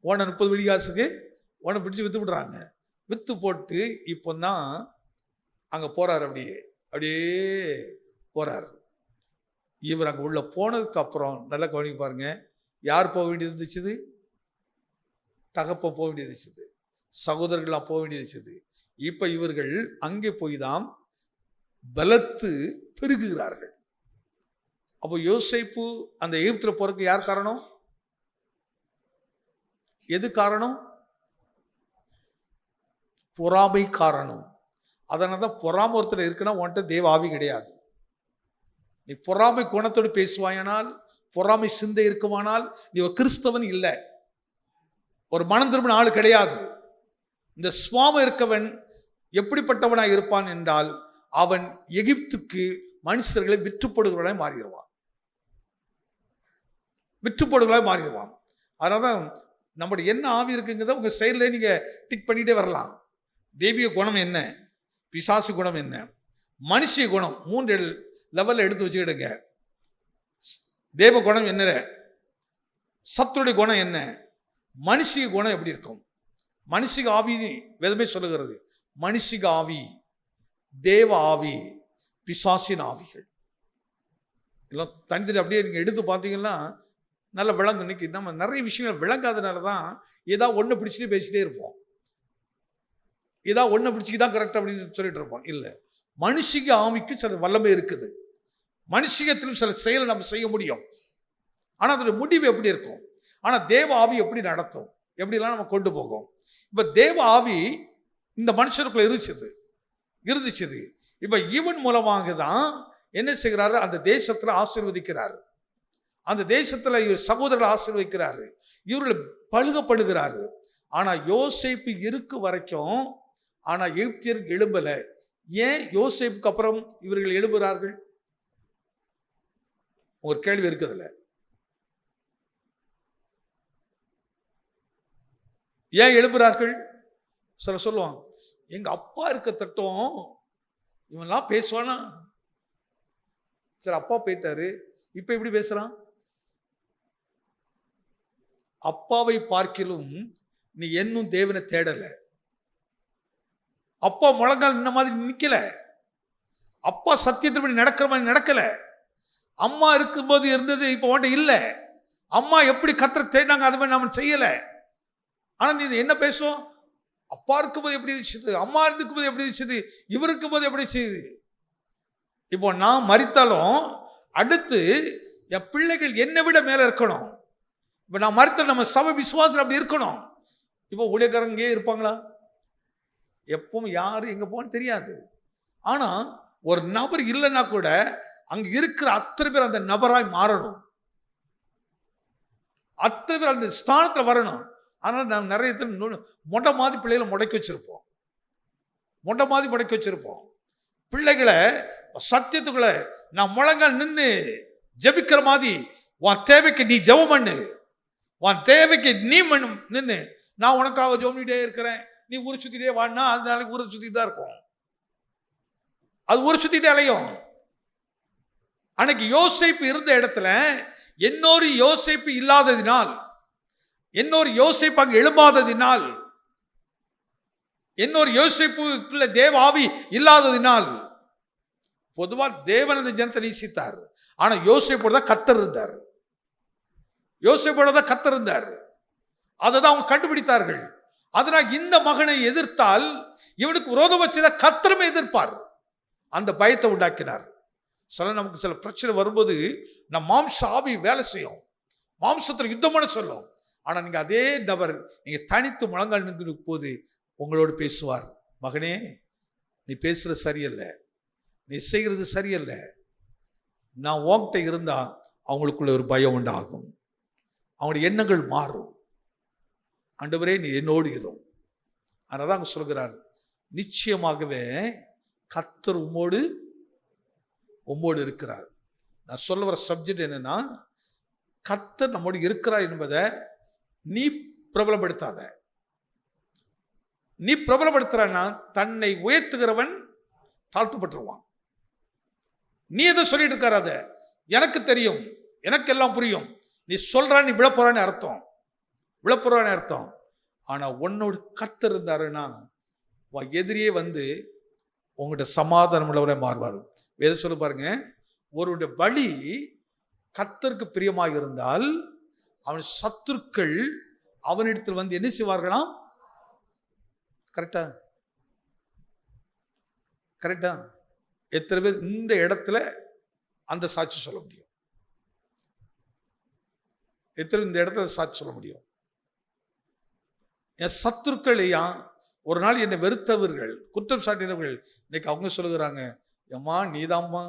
உடனே 30 வெள்ளி காசுக்கு உடனே பிடிச்சி வித்து விடுறாங்க. வித்து போட்டு இப்போ தான் அங்க போறாரு. அப்படியே போறாரு. இவர் அங்க உள்ள போனதுக்கு அப்புறம் நல்லா கவனிக்க பாருங்க. யார் போக வேண்டியது இருந்துச்சு? தகப்ப போக வேண்டியது இருந்துச்சு, சகோதரர்கள்லாம் போக வேண்டியது இருந்துச்சு. இப்ப இவர்கள் அங்கே போய் தான் பலத்து பெருகுகிறார்கள். அப்போ யோசேப்பு அந்த எகிப்துல போறதுக்கு யார் காரணம்? எது காரணம்? பொறாமை காரணம். அதனாலதான் பொறாமை ஒருத்தர் இருக்குன்னா உன்கிட்ட தேவ ஆவி கிடையாது. நீ பொறாமை குணத்தோடு பேசுவாயானால், பொறாமை சிந்தை இருக்குமானால் நீ ஒரு கிறிஸ்தவன் இல்லை, ஒரு மனம் திரும்பின ஆள் கிடையாது. இந்த சுவாமம் இருக்கவன் எப்படிப்பட்டவனாய் இருப்பான் என்றால், அவன் எகிப்துக்கு மனுஷர்களை விற்றுப்படுகிறவனாய் மாறிடுவான். அதனாலதான் நம்முடைய என்ன ஆவி இருக்குங்கிறத உங்க செயலில் நீங்க டிக் பண்ணிட்டே வரலாம். தெய்வீக குணம் என்ன, பிசாசு குணம் என்ன, மனுஷ குணம் 3 லெவல்ல எடுத்து வச்சுக்கிடுங்க. தேவ குணம் என்ன, சத்துருடைய குணம் என்ன, மனுஷிக குணம் எப்படி இருக்கும். மனுஷிக ஆவி வேதமே சொல்லுகிறது, மனுஷிக ஆவி, தேவ ஆவி, பிசாசின் ஆவிகள் எல்லாம் தனித்தனி அப்படியே நீங்க எடுத்து பார்த்தீங்கன்னா நல்ல விளங்கு. இன்னைக்கு நம்ம நிறைய விஷயங்கள் விளங்காதனால தான் ஏதாவது ஒன்று பிடிச்சிட்டு பேசிட்டே இருப்போம், ஏதாவது ஒன்று பிடிச்சிக்கிதான் கரெக்ட் அப்படின்னு சொல்லிட்டு இருப்போம். இல்லை, மனுஷிக ஆவிக்கு சில வல்லமை இருக்குது, மனுஷிகத்திலும் சில செயலை நம்ம செய்ய முடியும். ஆனால் அதோட முடிவு எப்படி இருக்கும், ஆனால் தேவ ஆவி எப்படி நடத்தும், எப்படிலாம் நம்ம கொண்டு போகும். இப்போ தேவ ஆவி இந்த மனுஷனுக்குள்ள இருந்துச்சு. இப்போ இவன் மூலமாக தான் என்ன செய்கிறாரு, அந்த தேசத்தில் ஆசீர்வதிக்கிறாரு, அந்த தேசத்தில் இவர் சகோதரர்கள் ஆசீர்வதிக்கிறாரு, இவர்கள் பழுகப்படுகிறாரு. ஆனால் யோசேப்பு இருக்கு வரைக்கும், ஆனால் எகிப்தியர்கள் எழும்பல. ஏன் யோசேப்புக்கு அப்புறம் இவர்கள் எழும்புகிறார்கள்? ஒரு கேள்வி இருக்குதுல்ல. ஏன் எழுப்புறார்கள்? சில சொல்லுவாங்க எங்க அப்பா இருக்க தட்டம் இவன்லாம் பேசுவானா. சரி, அப்பா போயிட்டாரு, இப்ப எப்படி பேசுறான்? அப்பாவை பார்க்கிலும் நீ இன்னும் தேவனை தேடல. அப்பா முழங்கால் இந்த மாதிரி நிக்கல, அப்பா சத்தியத்தின்படி நடக்கிற மாதிரி நடக்கல. அம்மா இருக்கும்போது இருந்தது இப்ப உன்ட்ட இல்ல. அம்மா எப்படி கர்த்தரை தேடினாங்க அது மாதிரி நாம செய்யல. ஆனா நீ என்ன பேசும், அப்பா இருக்கும்போது எப்படி இருந்துச்சு, அம்மா இருக்கும்போது எப்படி இருந்துச்சு, இவர் இருக்கும்போது எப்படி செய்யுது. இப்போ நான் மரித்தாலும் அடுத்து என் பிள்ளைகள் என்னை விட மேல இருக்கணும். இப்போ நான் மரித்த நம்ம சபை விசுவாசம் அப்படி இருக்கணும். இப்போ ஊழியக்காரங்க இருப்பாங்களா? எப்பவும் யாரு எங்க போன்னு தெரியாது. ஆனா ஒரு நபர் இல்லைன்னா கூட அங்க இருக்கிற அத்தனை பேர் அந்த நபராய் மாறணும். அத்தனை பேர் அந்த ஸ்தானத்துல வரணும். ஆனால் நான் நிறைய மொட்டை மாதிரி பிள்ளைகளை முடக்கி வச்சிருப்போம். மொட்டை மாதிரி முடக்கி வச்சிருப்போம். பிள்ளைகளை சத்தியத்துக்குள்ள நான் முழங்கால் நின்று ஜெபிக்கிற மாதிரி உன் தேவைக்கு நீ ஜெபம் பண்ணு, உன் தேவைக்கு நீ நின்று நான் உனக்காக ஜெபம் பண்ணிட்டே இருக்கிறேன், நீ ஊரை சுத்திட்டே வாடினா அது நாளைக்கு ஊரை சுத்திட்டு தான் இருக்கும். அது ஊரை சுத்திட்டே அலையும். அன்னைக்கு யோசேப்பு இருந்த இடத்துல இன்னொரு யோசேப்பு இல்லாததினால், இன்னொரு யோசேப்பு அங்கு எழும்பாததினால், இன்னொரு யோசேப்புக்குள்ள தேவ ஆவி இல்லாததினால், பொதுவா தேவன் அந்த ஜனத்தை நேசித்தார். ஆனா யோசேப்போட தான் கர்த்தர் இருந்தார். யோசேப்போட தான் கர்த்தர் இருந்தார். அதை தான் அவங்க கண்டுபிடித்தார்கள். அதனால் இந்த மகனை எதிர்த்தால் இவனுக்கு விரோதம் வச்சத கர்த்தருமே எதிர்ப்பார். அந்த பயத்தை உண்டாக்கினார். நமக்கு சில பிரச்சனை வரும்போது நம் மாம்ச ஆவி வேலை செய்யும், மாம்சத்தில் யுத்தம் பண்ண சொல்லும். ஆனா நீங்க அதே நபர் நீங்க தனித்து முழங்கால் நின்று போது உங்களோடு பேசுவார். மகனே, நீ பேசுறது சரியில்லை, நீ செய்கிறது சரியில்லை. நான் உன்கிட்ட இருந்தா அவங்களுக்குள்ள ஒரு பயம் உண்டாகும், அவங்களுடைய எண்ணங்கள் மாறும். ஆண்டவரே நீ என்னோடு இரும். அதனால அங்க சொல்கிறார், நிச்சயமாகவே கர்த்தர் உம்மோடு இருக்கிறார். நான் சொல்ல வர சப்ஜெக்ட் என்னன்னா, கர்த்தர் நம்மோடு இருக்கிறார் என்பதை நீ பிரபலப்படுத்தாத. நீ பிரபலப்படுத்துறான்னா தன்னை உயர்த்துகிறவன் தாழ்த்தப்பட்டுருவான். நீ எதை சொல்லிட்டு இருக்காத, எனக்கு தெரியும், எனக்கு எல்லாம் புரியும், நீ சொல்ற நீ விழப்போறான்னு அர்த்தம், விழப்போறான்னு அர்த்தம். ஆனா உன்னோடு கர்த்தர் இருந்தாருன்னா எதிரியே வந்து உங்கள்கிட்ட சமாதானம் உள்ளவரை மாறுவார். வேதம் சொல்ல பாருங்க, ஒருவருடைய வழி கர்த்தருக்கு பிரியமாக இருந்தால் அவன் சத்துருக்கள் அவனிடத்தில் வந்து என்ன செய்வார்களாம்? கரெக்டா? கரெக்டா? எத்தனை பேர் இந்த இடத்துல அந்த சாட்சி சொல்ல முடியும்? எத்தனை இந்த இடத்துல சாட்சி சொல்ல முடியும்? என் சத்துருக்களையா ஒரு நாள் என்னை வெறுத்தவர்கள், குற்றம் சாட்டினவர்கள், இன்னைக்கு அவங்க சொல்லுகிறாங்க, ஏம்மா நீதாம்மா,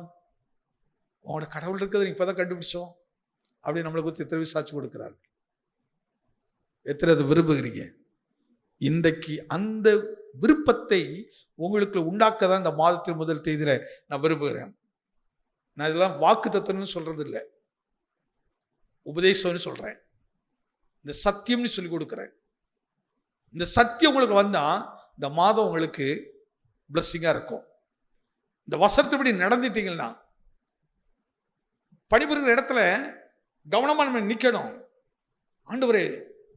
உங்களோட கடவுள் இருக்கிறது நீங்க இப்பதான் கண்டுபிடிச்சோம் அப்படி நம்மளை குறித்து எத்தனை சாட்சி கொடுக்கிறார்கள். எத்தனை அதை விரும்புகிறீங்க? இன்றைக்கு அந்த விருப்பத்தை உங்களுக்கு உண்டாக்க தான் இந்த மாதத்தின் முதல் தேதியில நான் விரும்புகிறேன். நான் இதெல்லாம் வாக்கு தத்துவம்னு சொல்றது இல்லை, உபதேசம்னு சொல்றேன், இந்த சத்தியம்னு சொல்லி கொடுக்குறேன். இந்த சத்தியம் உங்களுக்கு வந்தா இந்த மாதம் உங்களுக்கு பிளஸ்ஸிங்கா இருக்கும். இந்த வசனத்துப்படி நடந்துட்டீங்கன்னா பணிபுரிகிற இடத்துல கவனமா நம்ம நிக்கணும். ஆண்டவரே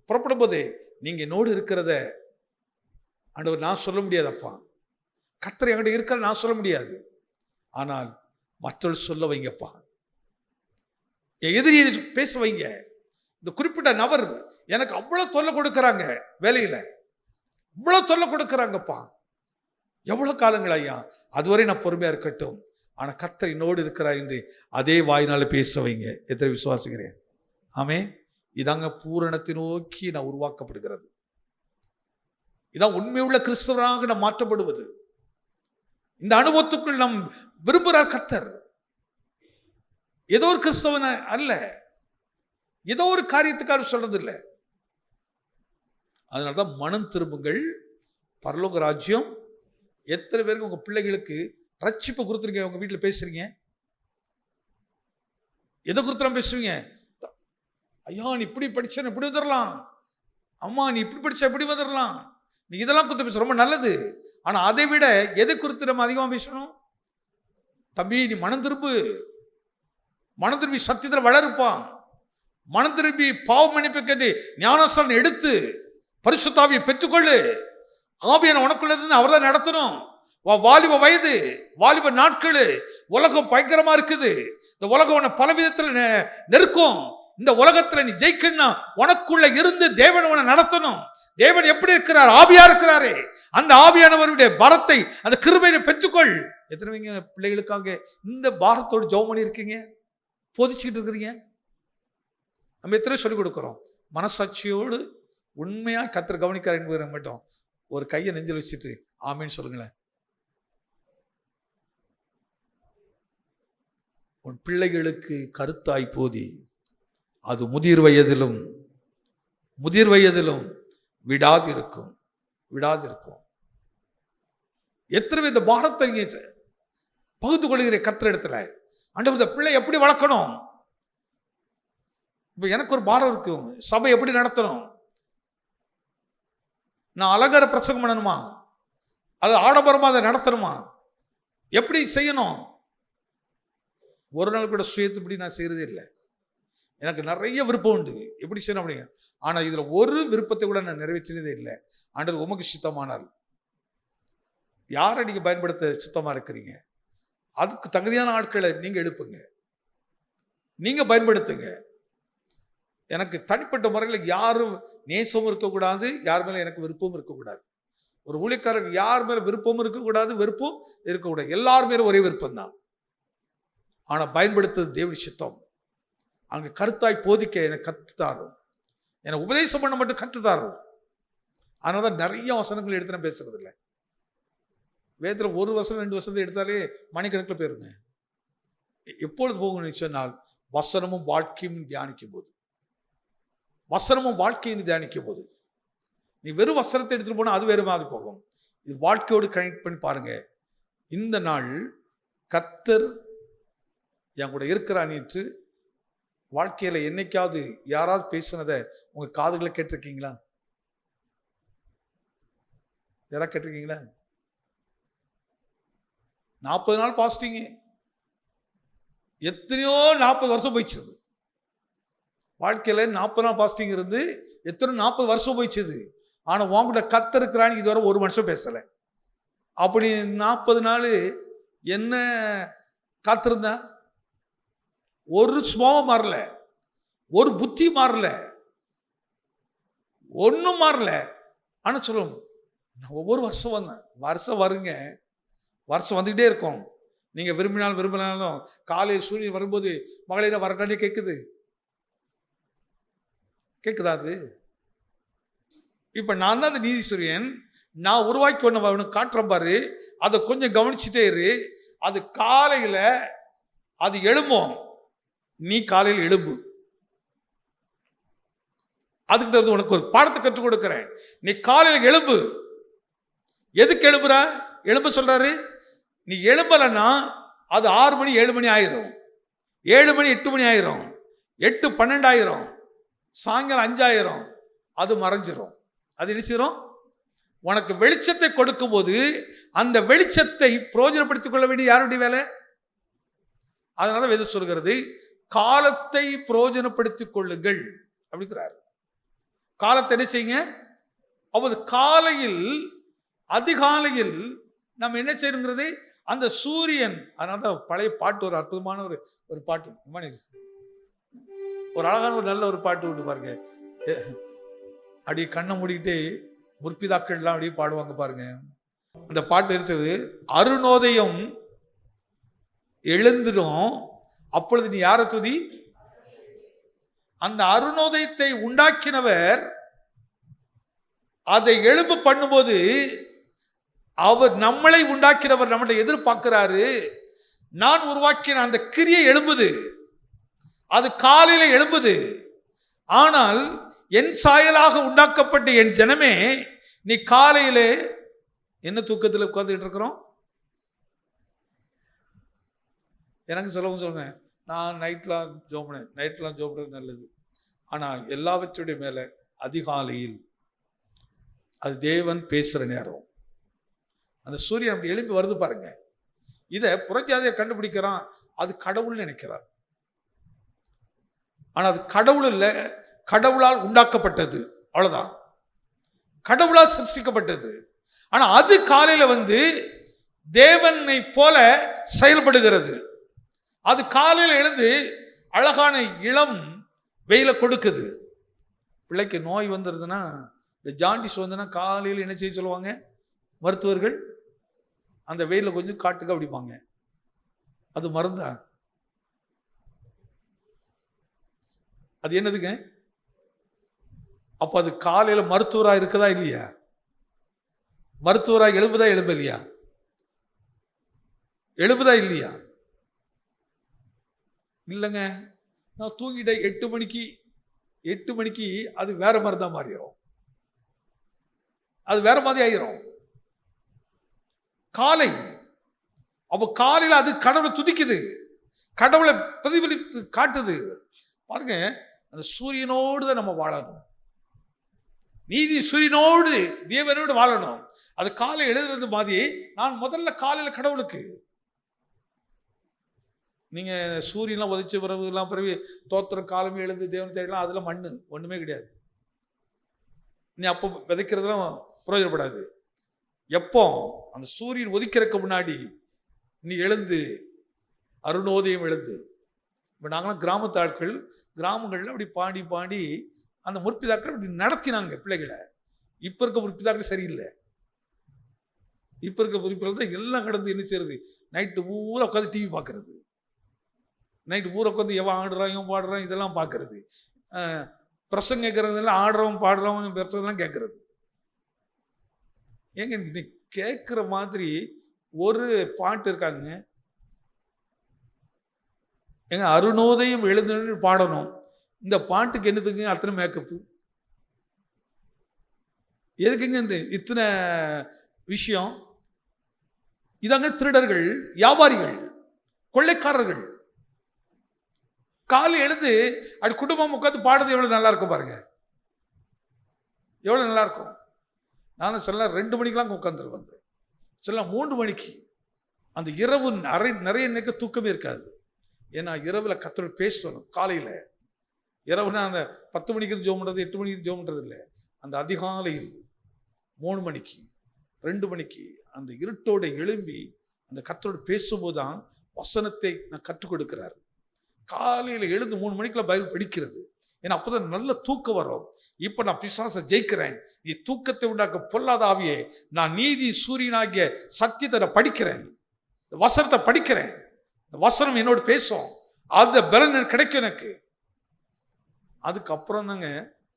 புறப்படும் போதே நீங்க என்னோடு இருக்கிறத ஆண்டவர் நான் சொல்ல முடியாதப்பா, கர்த்தர் என்கிட்ட இருக்கிற நான் சொல்ல முடியாது, ஆனால் மற்றவர்கள் சொல்ல வைங்கப்பா, என் எதிரியை பேச வைங்க. இந்த குறிப்பிட்ட நபர் எனக்கு அவ்வளவு தொல்லை கொடுக்கறாங்க, வேலையில இவ்வளவு தொல்லை கொடுக்கறாங்கப்பா, எவ்வளவு காலங்கள் ஐயா, அதுவரை நான் பொறுமையா இருக்கட்டும், ஆனா கர்த்தர் என்னோடு இருக்கிறார் என்று அதே வாயினால பேச வைங்க. எத்தனை விசுவாசிக்கிறேன்? ஆமே. இதாங்க பூரணத்தை நோக்கி நான் உருவாக்கப்படுகிறது. இதான் உண்மையுள்ள கிறிஸ்தவராக நாம் மாற்றப்படுவது. இந்த அனுபவத்துக்குள் நாம் விரும்புகிறார் கர்த்தர். ஏதோ ஒரு கிறிஸ்தவன் அல்ல, ஏதோ ஒரு காரியத்துக்காக சொல்றது இல்லை. அதனாலதான் மனம் திரும்புங்கள், பரலோக ராஜ்யம். எத்தனை பேருக்கு உங்க பிள்ளைகளுக்கு ரட்சிப்பு கொடுத்துருங்க? உங்க வீட்டில் பேசுறீங்க, எதை குறித்து பேசுவீங்க? ஐயா நீ இப்படி படிச்ச இப்படி வந்துடலாம், அம்மா நீ இப்படி படிச்ச இப்படி வந்துடலாம், நீ இதெல்லாம் குறித்து பேச ரொம்ப நல்லது. ஆனா அதை விட எதை குறித்து நம்ம அதிகமாக பேசணும்? தம்பி நீ மனம் திரும்பு, மனம் திரும்பி சத்தியத்தில் வளருப்பா, மனம் திரும்பி பாவ மன்னிப்பு ஞானஸ்நானம் எடுத்து பரிசுத்தாவியை பெற்றுக்கொள்ளு. ஆவியான உனக்குள்ள இருந்து அவர் தான் நடத்தணும். வாலிப வயது, வாலிப நாட்கள், உலகம் பயங்கரமா இருக்குது. இந்த உலகம் உன்னை பல விதத்தில் நெருக்கும். இந்த உலகத்துல நீ ஜெயிக்கணும், உனக்குள்ள இருந்து தேவன் உன்னை நடத்தணும். தேவன் எப்படி இருக்கிறார்? ஆவியா இருக்கிறாரே, அந்த ஆவியானவருடைய பலத்தை, அந்த கிருபையை பெற்றுக்கொள். எத்தனைவங்க பிள்ளைகளுக்காக இந்த பாரத்தோடு ஜெபம் பண்ணி இருக்கீங்க, போதிச்சுக்கிட்டு இருக்கிறீங்க? நம்ம எத்தனை சொல்லிக் கொடுக்குறோம்? மனசாட்சியோடு உண்மையா கர்த்தர் கவனிக்கார் என்பதை மட்டும் ஒரு கையை நெஞ்சில் வச்சுட்டு ஆமீன்னு சொல்லுங்களேன். உன் பிள்ளைகளுக்கு கருத்தாய் போதி, அது முதிர் வயதிலும் விடாதிருக்கும். எத்தனை இந்த பாரத்தை நீங்க பகுத்து கொள்கிற கர்த்தர் இடத்துல, ஆண்டவர் இந்த பிள்ளை எப்படி வளர்க்கணும்? இப்ப எனக்கு ஒரு பாரம் இருக்கும், சபை எப்படி நடத்தணும்? நான் அலங்கார பிரசங்கம் பண்ணணுமா, அது ஆடம்பரமா அதை நடத்தணுமா, எப்படி செய்யணும்? ஒரு நாள் கூட சுயத்துப்படி நான் செய்யறதே இல்லை. எனக்கு நிறைய விருப்பம் உண்டு, எப்படி செய்யணும் அப்படிங்க. ஆனா இதுல ஒரு விருப்பத்தை கூட நான் நிறைவேற்றினதே இல்லை. ஆண்டவர் உமக்கு சித்தமானால் யாரை நீங்க பயன்படுத்த சித்தமா இருக்கிறீங்க, அதுக்கு தகுதியான ஆட்களை நீங்க எழுப்புங்க, நீங்க பயன்படுத்துங்க. எனக்கு தனிப்பட்ட முறையில் யாரும் நேசமும் இருக்கக்கூடாது, யார் மேல எனக்கு விருப்பமும் இருக்கக்கூடாது. ஒரு ஊழியக்காரருக்கு யார் மேல விருப்பமும் இருக்கக்கூடாது, வெறுப்பும் இருக்கக்கூடாது. எல்லார் மேலும் ஒரே விருப்பம் தான். ஆனா பயன்படுத்துறது தேவனுடைய சித்தம். அங்க கருத்தாய் போதிக்க எனக்கு கற்றுத்தாரும், எனக்கு உபதேசம் பண்ண மட்டும் கற்றுத்தாரும். அதனாலதான் நிறைய வசனங்கள் எடுத்து நான் பேசுறது இல்லை. வேதத்தில் ஒரு வசனம் 2 வசனத்தை எடுத்தாலே மணிக்கணக்கில் போயிருங்க. எப்பொழுது போகணும்னு சொன்னால் வசனமும் வாழ்க்கையும் தியானிக்கும் போது, நீ வெறும் வசனத்தை எடுத்துட்டு போனா அது வேறு மாதிரி போகும். இது வாழ்க்கையோடு கனெக்ட் பண்ணி பாருங்க. இந்த நாள் கர்த்தர் என் கூட இருக்கிறானிட்டு வாழ்க்கையில என்னைக்காவது யாராவது பேசுனதை உங்க காதுகளை கேட்டிருக்கீங்களா? யாராவது கேட்டிருக்கீங்களா? 40 நாள் பாஸ்டிங், எத்தனையோ 40 வருஷம் போயிடுச்சு. வாழ்க்கையில 40 நாள் பாஸ்டிங் இருந்து எத்தனை 40 வருஷம் போயிடுச்சு. ஆனா உங்ககிட்ட கர்த்தர் இருக்கிறான்னு இதுவரை ஒரு மனுஷன் பேசல. அப்படி 40 நாள் என்ன காத்திருந்தா? ஒரு சுபாவம் மாறல, ஒரு புத்தி மாறல, ஒன்னும் மாறல. ஆனா சொல்லும், நான் ஒவ்வொரு வருஷம் வந்தேன். வருஷம் வருங்க, வருஷம் வந்துகிட்டே இருக்கும். நீங்க விரும்பினாலும் காலையில் சூரியன் வரும்போது மகளிர வரட்டானே கேக்குதா? அது இப்ப நான் தான் அந்த நீதிசூரியன், நான் உருவாக்கி ஒண்ணு காட்டுறேன் பாரு, அதை கொஞ்சம் கவனிச்சுட்டே இரு. அது காலையில அது எழும்பும், நீ காலையில் எழும்பு. அதுக்கிட்ட உனக்கு ஒரு பாடத்தை கற்றுக் கொடுக்கிறேன். நீ காலையில் எழும்பு. எதுக்கு எழும்ப சொல்றாரு? நீ எழும்பலன்னா அது 6 மணி 7 மணி ஆயிரும், 7 மணி 8 மணி ஆயிரும், 8 12 ஆயிரும், சாயங்காலம் 5 ஆயிரும், அது மறைஞ்சிரும். அது நினைச்சிரும். உனக்கு வெளிச்சத்தை கொடுக்கும் போது அந்த வெளிச்சத்தை பிரயோஜனப்படுத்திக் கொள்ள வேண்டிய யாருடைய வேலை? அதனால வேதம் சொல்கிறது, காலத்தை பிரயோஜனப்படுத்திக் கொள்ளுங்கள் அப்படிங்கிறார். காலத்தை என்ன செய்யுங்க? அப்போது காலையில் அதிகாலையில் நம்ம என்ன செய்யணுங்கிறது, அந்த சூரியன். அதனால தான் பழைய பாட்டு, ஒரு அற்புதமான ஒரு பாட்டு, ஒரு அழகான ஒரு நல்ல ஒரு பாட்டு விட்டு பாருங்க. அப்படியே கண்ணை மூடிக்கிட்டே முற்பிதாக்கள்லாம் அப்படியே பாடுவாங்க பாருங்க. அந்த பாட்டு இருக்கிறது, அருணோதயம் எழுந்துடும், அப்பொழுது நீ யாரை துதி? அந்த அருணோதயத்தை உண்டாக்கினவர் அதை எழுப்பு பண்ணும்போது அவர் நம்மளை உண்டாக்கினவர் நம்மளை எதிர்பார்க்கிறாரு. நான் உருவாக்கின அந்த கிரியை எழும்புது, அது காலையில எழும்புது. ஆனால் என் சாயலாக உண்டாக்கப்பட்ட என் ஜனமே, நீ காலையிலே என்ன தூக்கத்தில் உட்கார்ந்துட்டு இருக்கிறோம்? எனக்கு சொல்லுங்க, நான் நைட்லாம் ஜோம் நல்லது. ஆனால் எல்லாவற்றுடைய மேலே அதிகாலையில் அது தேவன் பேசுகிற நேரம். அந்த சூரியன் அப்படி எழுப்பி வருது பாருங்க. இதை புறஜாதியை கண்டுபிடிக்கிறான், அது கடவுள் நினைக்கிறார். ஆனால் அது கடவுள் இல்லை, கடவுளால் உண்டாக்கப்பட்டது, அவ்வளவுதான். கடவுளால் சிருஷ்டிக்கப்பட்டது. ஆனால் அது காலையில் தேவனை போல செயல்படுகிறது. அது காலையில் எழுந்து அழகான இளம் வெயில கொடுக்குது. பிள்ளைக்கு நோய் வந்துருதுன்னா, இந்த ஜாண்டிஸ் காலையில் என்ன செய்ய சொல்லுவாங்க மருத்துவர்கள்? அந்த வெயில கொஞ்சம் காட்டுக்க அப்படிப்பாங்க. அது மருந்தா? அது என்னதுங்க? அப்ப அது காலையில மருத்துவரா இருக்குதா இல்லையா? மருத்துவரா எழுபதா எழுபலையா? எழுபதா இல்லையா? இல்லைங்க. நான் தூங்கிட்டேன் 8 மணிக்கு அது வேற மருந்தா மாறிடும். அது வேற மாதிரி ஆயிரும். காலை அப்ப காலையில அது கடவுளை துதிக்குது, கடவுளை பிரதிபலித்து காட்டுது. பாருங்க, அந்த சூரியனோடு தான் நம்ம வாழணும். நீதி சூரியனோடு தேவனோடு வாழணும். அது காலை எழுதுறது மாதிரி நான் முதல்ல காலையில கடவுளுக்கு. நீங்க சூரியன்லாம் உதிச்ச பிறகு எல்லாம் பிறகு தோத்திரம் காலமே எழுந்து தேவன் தேடலாம், அதுல மண்ணு ஒண்ணுமே கிடையாது. நீ அப்போ விதைக்கிறதுலாம் பிரயோஜனப்படாது. எப்போ அந்த சூரியன் உதிக்கிறதுக்கு முன்னாடி நீ எழுந்து அருணோதயம் எழுந்து. இப்போ நாங்களாம் கிராமத்து ஆட்கள், கிராமங்களில் அப்படி பாடி பாடி அந்த முற்பிதாக்கள் அப்படி நடத்தினாங்க பிள்ளைகளை. இப்போ இருக்க முற்பிதாக்கள் சரியில்லை. இப்போ இருக்க முற்பிதாக்கள் தான் எல்லாம் கடந்து என்ன செய்யறது, நைட்டு பூரா உட்காந்து டிவி பார்க்கறது, நைட்டு பூரா உட்காந்து எவன் ஆடுறான் இவன் பாடுறான் இதெல்லாம் பார்க்கறது, பிரசங்க கேட்கறதுலாம் ஆடுறவன் பாடுறவன் பிரசங்கெல்லாம் கேட்கறது. ஏங்க நீ கேட்குற மாதிரி ஒரு பாட்டு இருக்காங்க. ஏங்க அருணோதயம் எழுந்து பாடணும். இந்த பாட்டுக்கு என்னதுங்க அத்தனை மேக்கப்பு? எதுக்குங்க இந்த இத்தனை விஷயம்? இதாங்க திருடர்கள், வியாபாரிகள், கொள்ளைக்காரர்கள். காலை எழுந்து அப்படி குடும்பம் உட்காந்து பாடுறது எவ்வளவு நல்லா இருக்கும் பாருங்க, எவ்வளவு நல்லா இருக்கும். நானும் சொல்ல 2 மணிக்கெல்லாம் உட்காந்துருவேன், சொல்ல 3 மணிக்கு. அந்த இரவு நிறைய நேரம் தூக்கமே இருக்காது. ஏன்னா இரவுல கர்த்தரோடு பேசணும். காலையில இரவுனா அந்த 10 மணிக்கு ஜெபம் பண்றது 8 மணிக்கு ஜெபம் பண்றது இல்லை. அந்த அதிகாலையில் 3 மணிக்கு 2 மணிக்கு அந்த இருட்டோட எழும்பி அந்த கர்த்தரோடு பேசும்போது தான் வசனத்தை நான் கற்றுக் கொடுக்கிறார். காலையில எழுந்து 3 மணிக்குள்ள பைபிள் படிக்கிறது. ஏன்னா அப்போதான் நல்ல தூக்கம் வரும். இப்போ நான் பிசாசை ஜெயிக்கிறேன், நீ தூக்கத்தை உண்டாக்க பொல்லாத ஆவியே, நான் நீதி சூரியனாகிய சத்தியத்தை நான் படிக்கிறேன், வசனத்தை படிக்கிறேன், இந்த வசனம் என்னோடு பேசும், அந்த பலன் கிடைக்கும் எனக்கு. அதுக்கப்புறம் தாங்க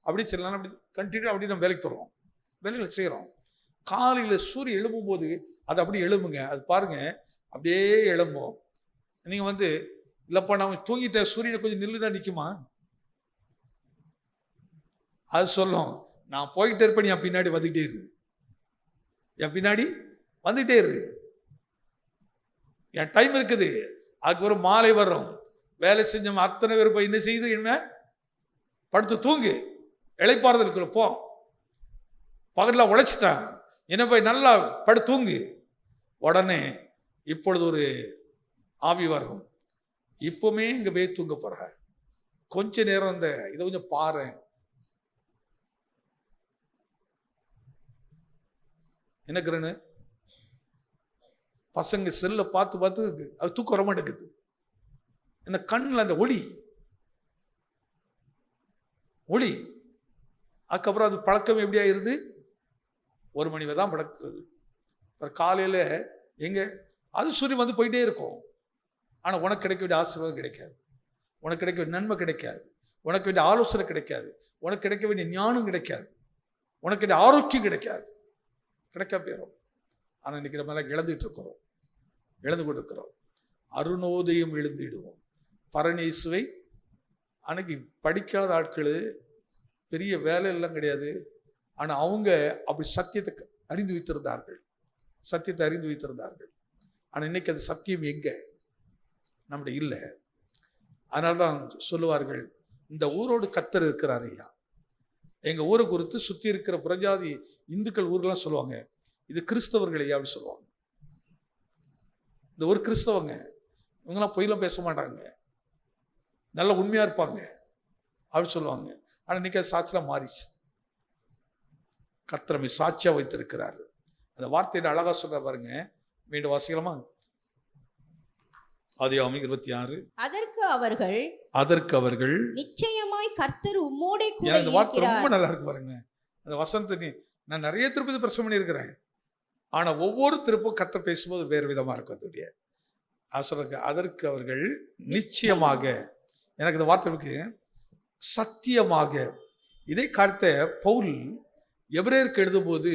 அப்படி சொல்லலாம், அப்படி கண்டினியூ அப்படி நம்ம வேலைக்கு போகிறோம், வேலைகளை செய்கிறோம். காலையில் சூரியன் எழும்பும் போது அது அப்படி எழும்புங்க. அது பாருங்க அப்படியே எழும்பும். நீங்கள் இல்லைப்பா நான் தூங்கிட்டேன் சூரியனை கொஞ்சம் நில்லுனா நிற்குமா? அது சொல்லும், நான் போய்கிட்டே இருப்பேன், என் பின்னாடி வந்துகிட்டே இரு, என் பின்னாடி வந்துகிட்டே இரு, என் டைம் இருக்குது. அதுக்கு ஒரு மாலை வரும், வேலை செஞ்சவன் அத்தனை பேர் போய் என்ன செய்யுது, என்ன படுத்து தூங்கு, இளைப்பாறுதல் இருக்கிற போ, பகலில் உழைச்சிட்டான் என்ன போய் நல்லா படுத்து தூங்கு. உடனே இப்பொழுது ஒரு ஆவி வரும், இப்பவுமே இங்க போய் தூங்க போற, கொஞ்ச நேரம் இந்த இதை கொஞ்சம் பாரு, என்னக்குறேன்னு பசங்க செல்ல பார்த்து பார்த்து அது தூக்கம் வர மாட்டேங்குது. இந்த கண்ணில் அந்த ஒளி அதுக்கப்புறம் அது பழக்கம் எப்படி ஆயிருது, 1 மணி தான் பழக்கிறது. அப்புறம் காலையில் எங்க அது சூரியன் போயிட்டே இருக்கும். ஆனால் உனக்கு கிடைக்க வேண்டிய ஆசீர்வாதம் கிடைக்காது, உனக்கு கிடைக்க வேண்டிய நன்மை கிடைக்காது, உனக்கு வேண்டிய ஆலோசனை கிடைக்காது, உனக்கு கிடைக்க வேண்டிய ஞானம் கிடைக்காது, உனக்கு வேண்டிய ஆரோக்கியம் கிடைக்காது, கிடைக்க போயிடும். ஆனால் இன்னைக்கு நம்ம எல்லாம் இழந்து கொண்டிருக்கிறோம். அருணோதயம் எழுந்திடுவோம். பரநேசுவை அன்னைக்கு படிக்காத ஆட்கள், பெரிய வேலை எல்லாம் கிடையாது, ஆனால் அவங்க அப்படி சத்தியத்தை அறிந்து வைத்திருந்தார்கள். ஆனால் இன்னைக்கு அது சத்தியம் எங்க நம்முடைய இல்லை. அதனால்தான் சொல்லுவார்கள், இந்த ஊரோடு கர்த்தர் இருக்கிறார் ஐயா. எங்க ஊரை குறித்து சுற்றி இருக்கிற புறஜாதி இந்துக்கள் ஊர்லாம் சொல்லுவாங்க, இது கிறிஸ்தவர்கள் ஐயா அப்படி சொல்லுவாங்க. இந்த ஒரு கிறிஸ்தவங்க, இவங்கெல்லாம் பொய்லாம் பேச மாட்டாங்க, நல்ல உண்மையா இருப்பாங்க அப்படின்னு சொல்லுவாங்க. ஆனால் இன்னைக்கு அது சாட்சியெல்லாம் மாறிச்சு. கர்த்தர் நம்மை சாட்சியா வைத்திருக்கிறார். அந்த வார்த்தையில அழகா சொல்ற பாருங்க, மீண்டும் வாசிக்கலாமா? ஆதியாகமம் 26. அதற்கு அவர்கள் நிச்சயமாய் கர்த்தர் உம்மோடே கூட இருக்கிறார். இந்த வார்த்தை ரொம்ப நல்லா இருக்கு பாருங்க. அந்த வசனத்தை நான் நிறைய திருப்பதி பிரசவம் பண்ணியிருக்கிறேன். ஆனா ஒவ்வொரு திருப்பும் கர்த்தர் பேசும்போது வேறு விதமா இருக்கும். அதோடைய சொல்லுங்க, அதற்கு அவர்கள் நிச்சயமாக, எனக்கு இந்த வார்த்தை இருக்கு, சத்தியமாக. இதே காரியத்தை பவுல் எபிரேயருக்கு எழுதும்போது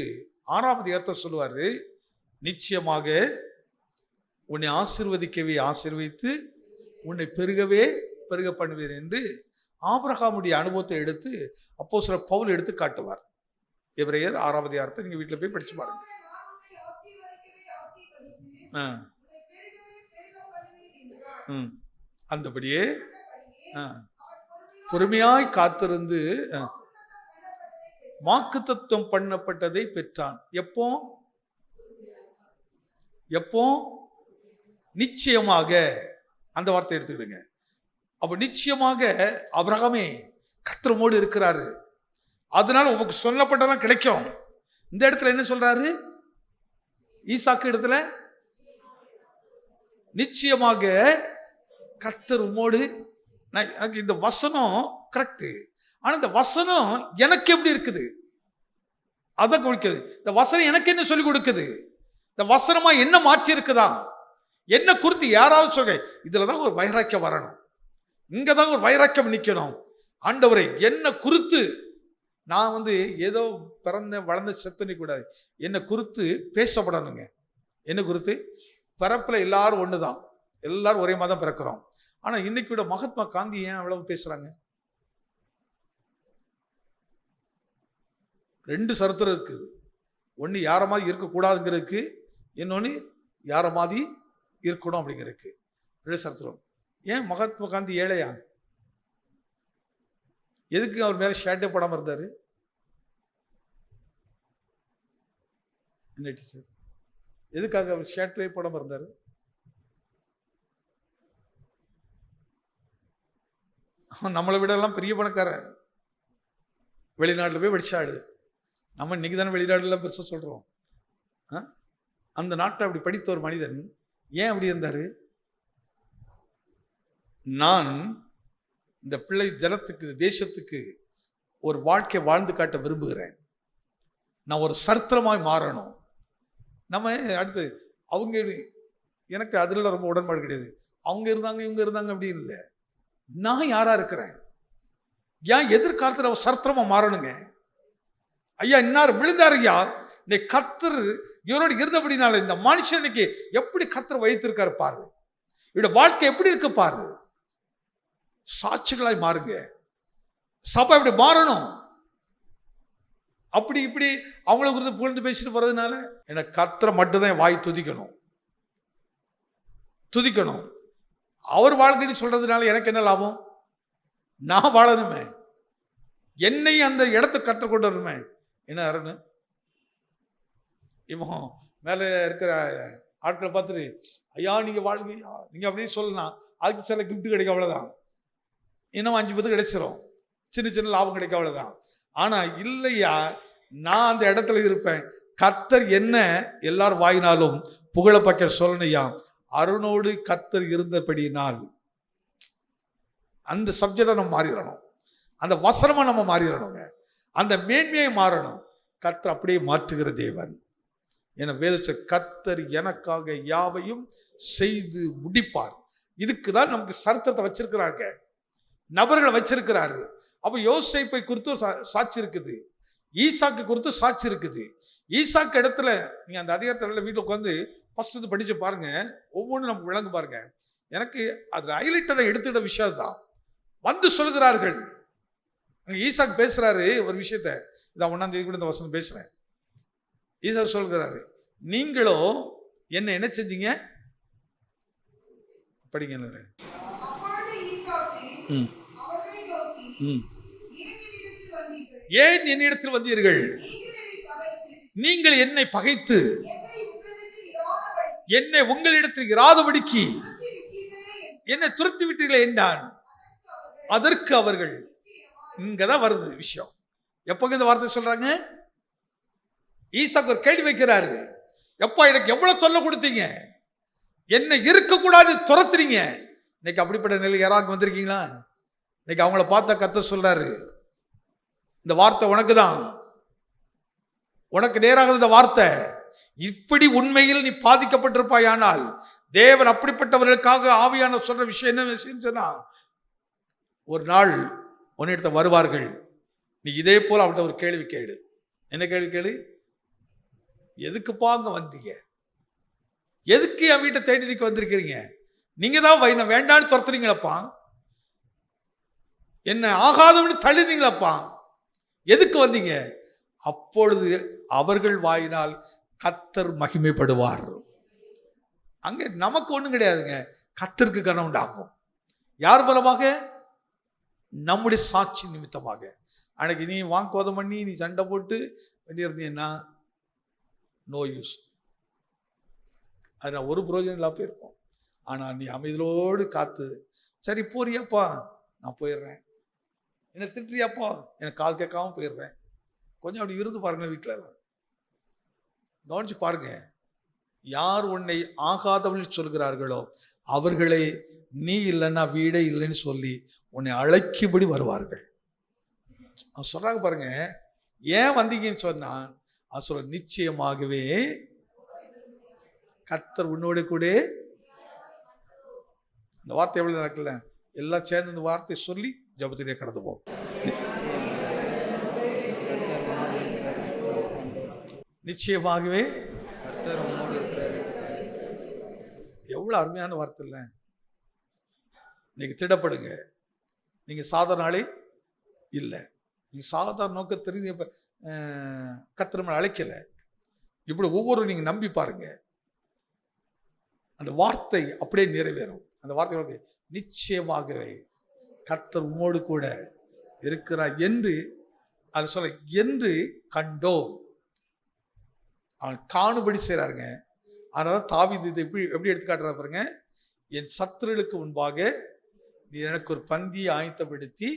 6ஆம் அதிகாரத்தை சொல்லுவாரு, நிச்சயமாக உன்னை ஆசீர்வதிக்கவே ஆசீர்வதித்து உன்னை பெருகவே பெருக பண்ணுவேன் என்று ஆபிரகாமுடைய அனுபவத்தை எடுத்து அப்போஸ்தலர் பவுல் எடுத்து காட்டுவார். எபிரேயர் 6ஆம் அதிகாரத்தை நீங்க வீட்டில் போய் படிச்சு பாருங்க. அந்தபடியே பொறுமையாய் காத்திருந்து வாக்குத்தத்தம் பண்ணப்பட்டதை பெற்றான். எப்போ? எப்போ? நிச்சயமாக. அந்த வார்த்தை எடுத்துக்கிடுங்க. அப்ப நிச்சயமாக ஆபிரகாமே கர்த்தரோடு இருக்கிறாரு, அதனால உனக்கு சொல்லப்பட்டதெல்லாம் கிடைக்கும். இந்த இடத்துல என்ன சொல்றாரு? ஈசாக்கு இடத்துல நிச்சயமாக கர்த்தர் உம்மோடு. எனக்கு இந்த வசனம் கரெக்ட். ஆனா இந்த வசனம் எனக்கு எப்படி இருக்குது அதை கொடுக்குது. இந்த வசனம் எனக்கு என்ன சொல்லி கொடுக்குது? இந்த வசனமா என்ன மாற்றி இருக்குதா? என்ன குறித்து யாராவது சொல்ல, இதுலதான் ஒரு வைராக்கியம் வரணும், இங்கதான் ஒரு வைராக்கியம் நிக்கணும். ஆண்டவரை என்ன குறித்து நான் ஏதோ பிறந்த வளர்ந்த செத்தனி கூடாது, என்னை குறித்து பேசப்படணுங்க. என்ன குறித்து? பிறப்புல எல்லாரும் ஒண்ணுதான், எல்லாரும் ஒரே மாதிரி பிறக்கிறோம். ஆனா இன்னைக்கு விட மகாத்மா காந்தி ஏன் அவ்வளவு பேசுறாங்க? 2 சரித்திரம் இருக்குது. ஒன்று யார மாதிரி இருக்கக்கூடாதுங்கிறதுக்கு, இன்னொன்று யார மாதிரி இருக்கணும் அப்படிங்கிறதுக்கு. 2 சரித்திரம். ஏன் மகாத்மா காந்தி ஏழையா? எதுக்கு அவர் மேல ஷேட்டே போடாம இருந்தாரு? என்ன சார், எதுக்காக அவர் ஷேட்டே போடாம இருந்தாரு? நம்மளை விட எல்லாம் பெரிய பணக்காரன், வெளிநாட்டில் போய் படிச்சாடு. நம்ம இன்னைக்கு தானே வெளிநாடுலாம் பெருசாக சொல்கிறோம். அந்த நாட்டை அப்படி படித்த ஒரு மனிதன் ஏன் அப்படி இருந்தார்? நான் இந்த பிள்ளை ஜனத்துக்கு, தேசத்துக்கு ஒரு வாழ்க்கை வாழ்ந்து காட்ட விரும்புகிறேன், நான் ஒரு சரித்திரமாய் மாறணும். நம்ம அடுத்து அவங்க, எனக்கு அதில் ரொம்ப உடன்பாடு கிடையாது. அவங்க இருந்தாங்க இவங்க இருந்தாங்க அப்படி இல்லை. நான் யாரா இருக்கிறேன்? ஏன் எதிர்காலத்தில் சரித்திரமா மாறணுங்க? ஐயா இன்னார் விழுந்தார் ஐயா, இன்னைக்கு கர்த்தர் இவரோடு இருந்தபடினால இந்த மனுஷன் இன்னைக்கு எப்படி கர்த்தர் வைத்திருக்காரு பாரு, இவருடைய வாழ்க்கை எப்படி இருக்கு பாரு. சாட்சிகளாய் மாறுங்க. சபை இப்படி மாறணும். அப்படி இப்படி அவங்கள குறித்து புகழ்ந்து பேசிட்டு போறதுனால எனக்கு கர்த்தரை மட்டும்தான் வாய் துதிக்கணும், துதிக்கணும். அவர் வாழ்க்கைன்னு சொல்றதுனால எனக்கு என்ன லாபம்? நான் வாழணுமே, என்னை அந்த இடத்துக்கு கற்றுக் கொண்டு வரணுமே. என்ன அருண், இவன் மேலே இருக்கிற ஆட்களை பார்த்துட்டு ஐயா நீங்க வாழ்க்கை நீங்க அப்படின்னு சொல்லலாம், அதுக்கு சில கிஃப்ட் கிடைக்கும், அவ்வளவுதான். இன்னும் 5-10 கிடைச்சிரும், சின்ன சின்ன லாபம் கிடைக்கும், அவ்வளவுதான். ஆனா இல்லையா, நான் அந்த இடத்துல இருப்பேன். கர்த்தர் என்ன எல்லாரும் வாயினாலும் புகழ பக்க சொல்லணையா, அருணோடு கர்த்தர் இருந்தபடியினால். அந்த சப்ஜெக்டை நம்ம மாறிடணும், அந்த வசனமா நம்ம மாறிடணுங்க, அந்த மேன்மையை மாறணும். கர்த்தர் அப்படியே மாற்றுகிற தேவன். என வேதத்தை கர்த்தர் எனக்காக யாவையும் செய்து முடிப்பார். இதுக்கு தான் நமக்கு சரித்திரத்தை வச்சிருக்கிறாங்க, நபர்களை வச்சிருக்கிறாரு. அப்ப யோசேப்பை குறித்து சாட்சி இருக்குது, ஈசாக்கு குறித்து சாட்சி இருக்குது. ஈசாக்கு இடத்துல நீங்க அந்த அதிகாரத்தில் வீட்டில் உட்காந்து ஃபர்ஸ்ட் இது படிச்சு பாருங்க, ஒவ்வொன்றும் நமக்கு விளங்கு பாருங்க. எனக்கு அது ஹைலைட்டரை எடுத்துக்கிட்ட விஷயம் தான் வந்து சொல்கிறார்கள். அங்கே ஈசாக்கு பேசுறாரு ஒரு விஷயத்த, இதான் 1ஆம் தேதி கூட இந்த வசனம் பேசுறேன். ஈசாக்கு சொல்கிறாரு, நீங்களோ என்ன என்ன செஞ்சீங்க படிங்க. ஏன் என்னிடத்தில் வந்தீர்கள்? நீங்கள் என்னை பகைத்து என்னை உங்களிடத்தில் இராதபடிக்கு என்னை துரத்தி விட்டீர்களே என்றான். அதற்கு அவர்கள், இங்கதான் வருது விஷயம். எப்ப இந்த வார்த்தை சொல்றாங்க? ஈசாக்கு ஒரு கேள்வி வைக்கிறாரு, எப்பா எனக்கு எவ்வளவு தொல்லை கொடுத்தீங்க, என்ன இருக்கக்கூடாது துரத்துறீங்க. இன்னைக்கு அப்படிப்பட்ட நிலை யாராவது வந்திருக்கீங்களா? இன்னைக்கு அவங்கள பார்த்தா கர்த்தர் சொல்றாரு, இந்த வார்த்தை உனக்கு தான், உனக்கு நேராக இந்த வார்த்தை. இப்படி உண்மையில் நீ பாதிக்கப்பட்டிருப்பாயானால், தேவன் அப்படிப்பட்டவர்களுக்காக ஆவியான சொல்ற விஷயம் என்ன விஷயம் சொன்னா, ஒரு நாள் உன்னிடத்த வருவார்கள். நீ இதே போல அவன்கிட்ட ஒரு கேள்வி கேளு. என்ன கேள்வி கேளு? எதுக்குப்பா அங்க வந்தீங்க? எதுக்கு என் வீட்டை தேடி நீங்க வந்திருக்கிறீங்க? நீங்க தான் வேண்டான்னு துரத்துறீங்களப்பா, என்ன ஆகாதவனு தள்ளுறீங்களப்பா, எதுக்கு வந்தீங்க? அப்பொழுது அவர்கள் வாயினால் கர்த்தர் மகிமைப்படுவார். அங்கே நமக்கு ஒண்ணும் கிடையாதுங்க, கர்த்தருக்கு கனம் உண்டாகும். யார் மூலமாக? நம்முடைய சாட்சி நிமித்தமாக. அன்னைக்கு நீ வாக்குவாதம் பண்ணி நீ சண்டை போட்டு வேண்டியிருந்தீங்கன்னா நோ யூஸ், அது ஒரு பிரயோஜனம் இல்லாம போயிருக்கும். ஆனால் நீ அமைதியோடு காத்து, சரி போறியாப்பா, நான் போயிடுறேன், என்னை திட்டுறியாப்பா, எனக்கு கால் கேட்காம போயிடுறேன், கொஞ்சம் அப்படி இருந்து பாருங்க. வீட்டில் கவனிச்சு பாருங்க. யார் உன்னை ஆகாதவர்கள் சொல்கிறார்களோ அவர்களை நீ இல்லைன்னா வீடே இல்லைன்னு சொல்லி உன்னை அழைக்கும்படி வருவார்கள். அவன் சொல்றாங்க பாருங்க, ஏன் வந்தீங்கன்னு சொன்னா, அவன் சொல்ற நிச்சயமாகவே கர்த்தர் உன்னோட கூட. அந்த வார்த்தை எவ்வளவு நடக்கல, எல்லாம் சேர்ந்து இந்த வார்த்தையை சொல்லி ஜபத்திலே கடந்து போகும். நிச்சயமாகவே கர்த்தர் உன்னோடு இருக்கிறார். எவ்வளவு அருமையான வார்த்தை இல்லை? நீங்க திடப்படுங்க, நீங்க சாதாரண ஆளே இல்லை, நீங்க சாதாரண நோக்க தெரிஞ்சு கர்த்தர் அழைக்கல. இப்படி ஒவ்வொரு நீங்க நம்பி பாருங்க, அந்த வார்த்தை அப்படியே நிறைவேறும். அந்த வார்த்தை நிச்சயமாகவே கர்த்தர் உம்மோடு கூட இருக்கிறார் என்று அது சொல்ல, என்று கண்டோம். அவன் காணுபடி செய்கிறாருங்க. அதனால தாவீது இதை எப்படி எடுத்து காட்டுறா பாருங்க, என் சத்துருளுக்கு முன்பாக நீ எனக்கு ஒரு பந்தியை ஆயத்தப்படுத்தி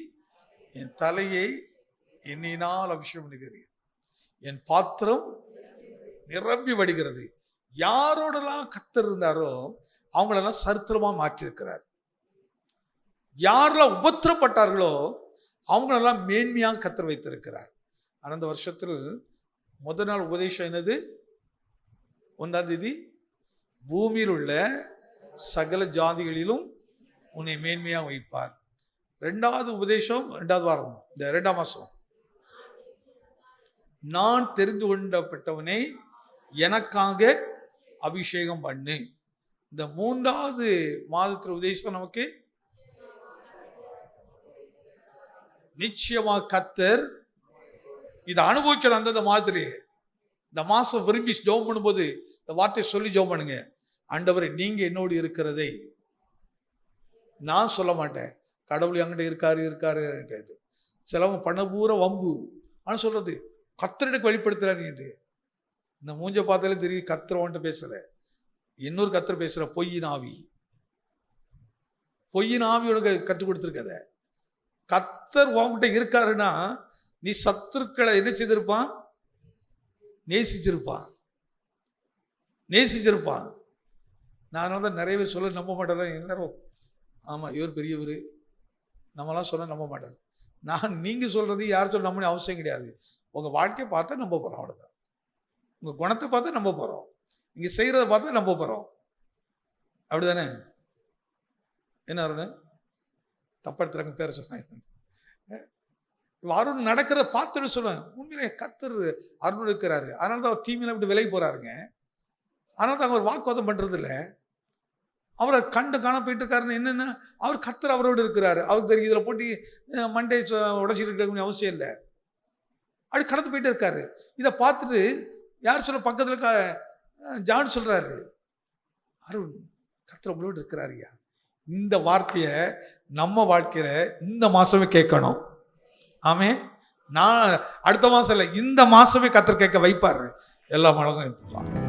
என் தலையை எண்ணினால் அபிஷேகம் பண்ணுகிறீர், என் பாத்திரம் நிரம்பி வடிகிறது. யாரோடலாம் கர்த்தர் இருந்தாரோ அவங்களெல்லாம் சரித்திரமா மாற்றிருக்கிறார். யாரெல்லாம் உபத்திரப்பட்டார்களோ அவங்களெல்லாம் மேன்மையாக கர்த்தர் வைத்திருக்கிறார். அந்த வருஷத்தில் முதல் நாள் உபதேசம் என்னது? 1ஆம் தேதி, பூமியில் உள்ள சகல ஜாதிகளிலும் உன்னை மேன்மையாக வைப்பார். 2வது உபதேசம் 2வது வாரம், இந்த 2ஆம் மாசம், நான் தெரிந்து கொண்டப்பட்டவனை எனக்காக அபிஷேகம் பண்ணு. இந்த 3வது மாதத்தில் உபதேசம் நமக்கு நிச்சயமாக கர்த்தர் இதை அனுபவிக்கணும். அந்தந்த மாதிரி இந்த மாசம் விரும்பி ஜெபம் பண்ணும்போது இந்த வார்த்தையை சொல்லி ஜெபம் பண்ணுங்க. ஆண்டவரே, நீங்க என்னோடு இருக்கிறதை நான் சொல்ல மாட்டேன், கடவுள் என்கிட்ட இருக்காரு கேட்டு சிலவங்க பண்ண பூரா வம்பு. ஆனால் சொல்றது கர்த்தருக்கு வெளிப்படுத்துறாரு. இந்த மூஞ்ச பார்த்தாலே தெரியும் கர்த்தர் வந்துட்டு பேசுற, இன்னொரு கர்த்தர் பேசுற பொய்யின் ஆவி உனக்கு கற்றுக் கொடுத்துருக்கத. கர்த்தர் உன்கிட்ட இருக்காருன்னா நீ சத்துருக்களை என்ன செய்திருப்பான்? நேசிச்சிருப்பான். நான் தான் நிறைய பேர் சொல்ல நம்ப மாட்டேன். எல்லாரும் ஆமாம் இவர் பெரியவர் நம்மலாம் சொல்ல நம்ப மாட்டார். நீங்கள் சொல்கிறது யார் சொல்ல நம்ப அவசியம் கிடையாது. உங்கள் வாழ்க்கையை பார்த்தா நம்ப போகிறோம், அவ்வளோதான். உங்கள் குணத்தை பார்த்தா நம்ப போகிறோம், நீங்கள் செய்கிறத பார்த்தா நம்ப போகிறோம், அப்படி தானே? என்ன அருண் தப்படுத்துறாங்க பேர சொன்னாங்க. அருண் நடக்கிறத பார்த்துட்டு சொல்லுவேன், உண்மையிலே கர்த்தர் அருண் இருக்கிறாரு, அதனால தான் அவர் டீமில் இப்படி விலகி போகிறாருங்க. அதனால தான் அவர் வாக்குவாதம் பண்ணுறது இல்லை. அவரை கண்டு காண போயிட்டு இருக்காருன்னு என்னென்னா, அவர் கர்த்தர் அவரோடு இருக்கிறாரு, அவருக்கு தெரியும். இதில் போட்டு மண்டே உடச்சிட்டு இருக்க அவசியம் இல்லை, அப்படி கடந்து போயிட்டு இருக்காரு. இதை பார்த்துட்டு யார் சொல்ல, பக்கத்தில் ஜான் சொல்கிறாரு, அருண் கர்த்தர் உங்களோடு இருக்கிறாருயா. இந்த வார்த்தையை நம்ம வாழ்க்கையில் இந்த மாதமே கேட்கணும். ஆமே, நான் அடுத்த மாதம் இல்லை, இந்த மாதமே கர்த்தர் கேட்க வைப்பார். எல்லா மழகும் எடுத்துக்கலாம்.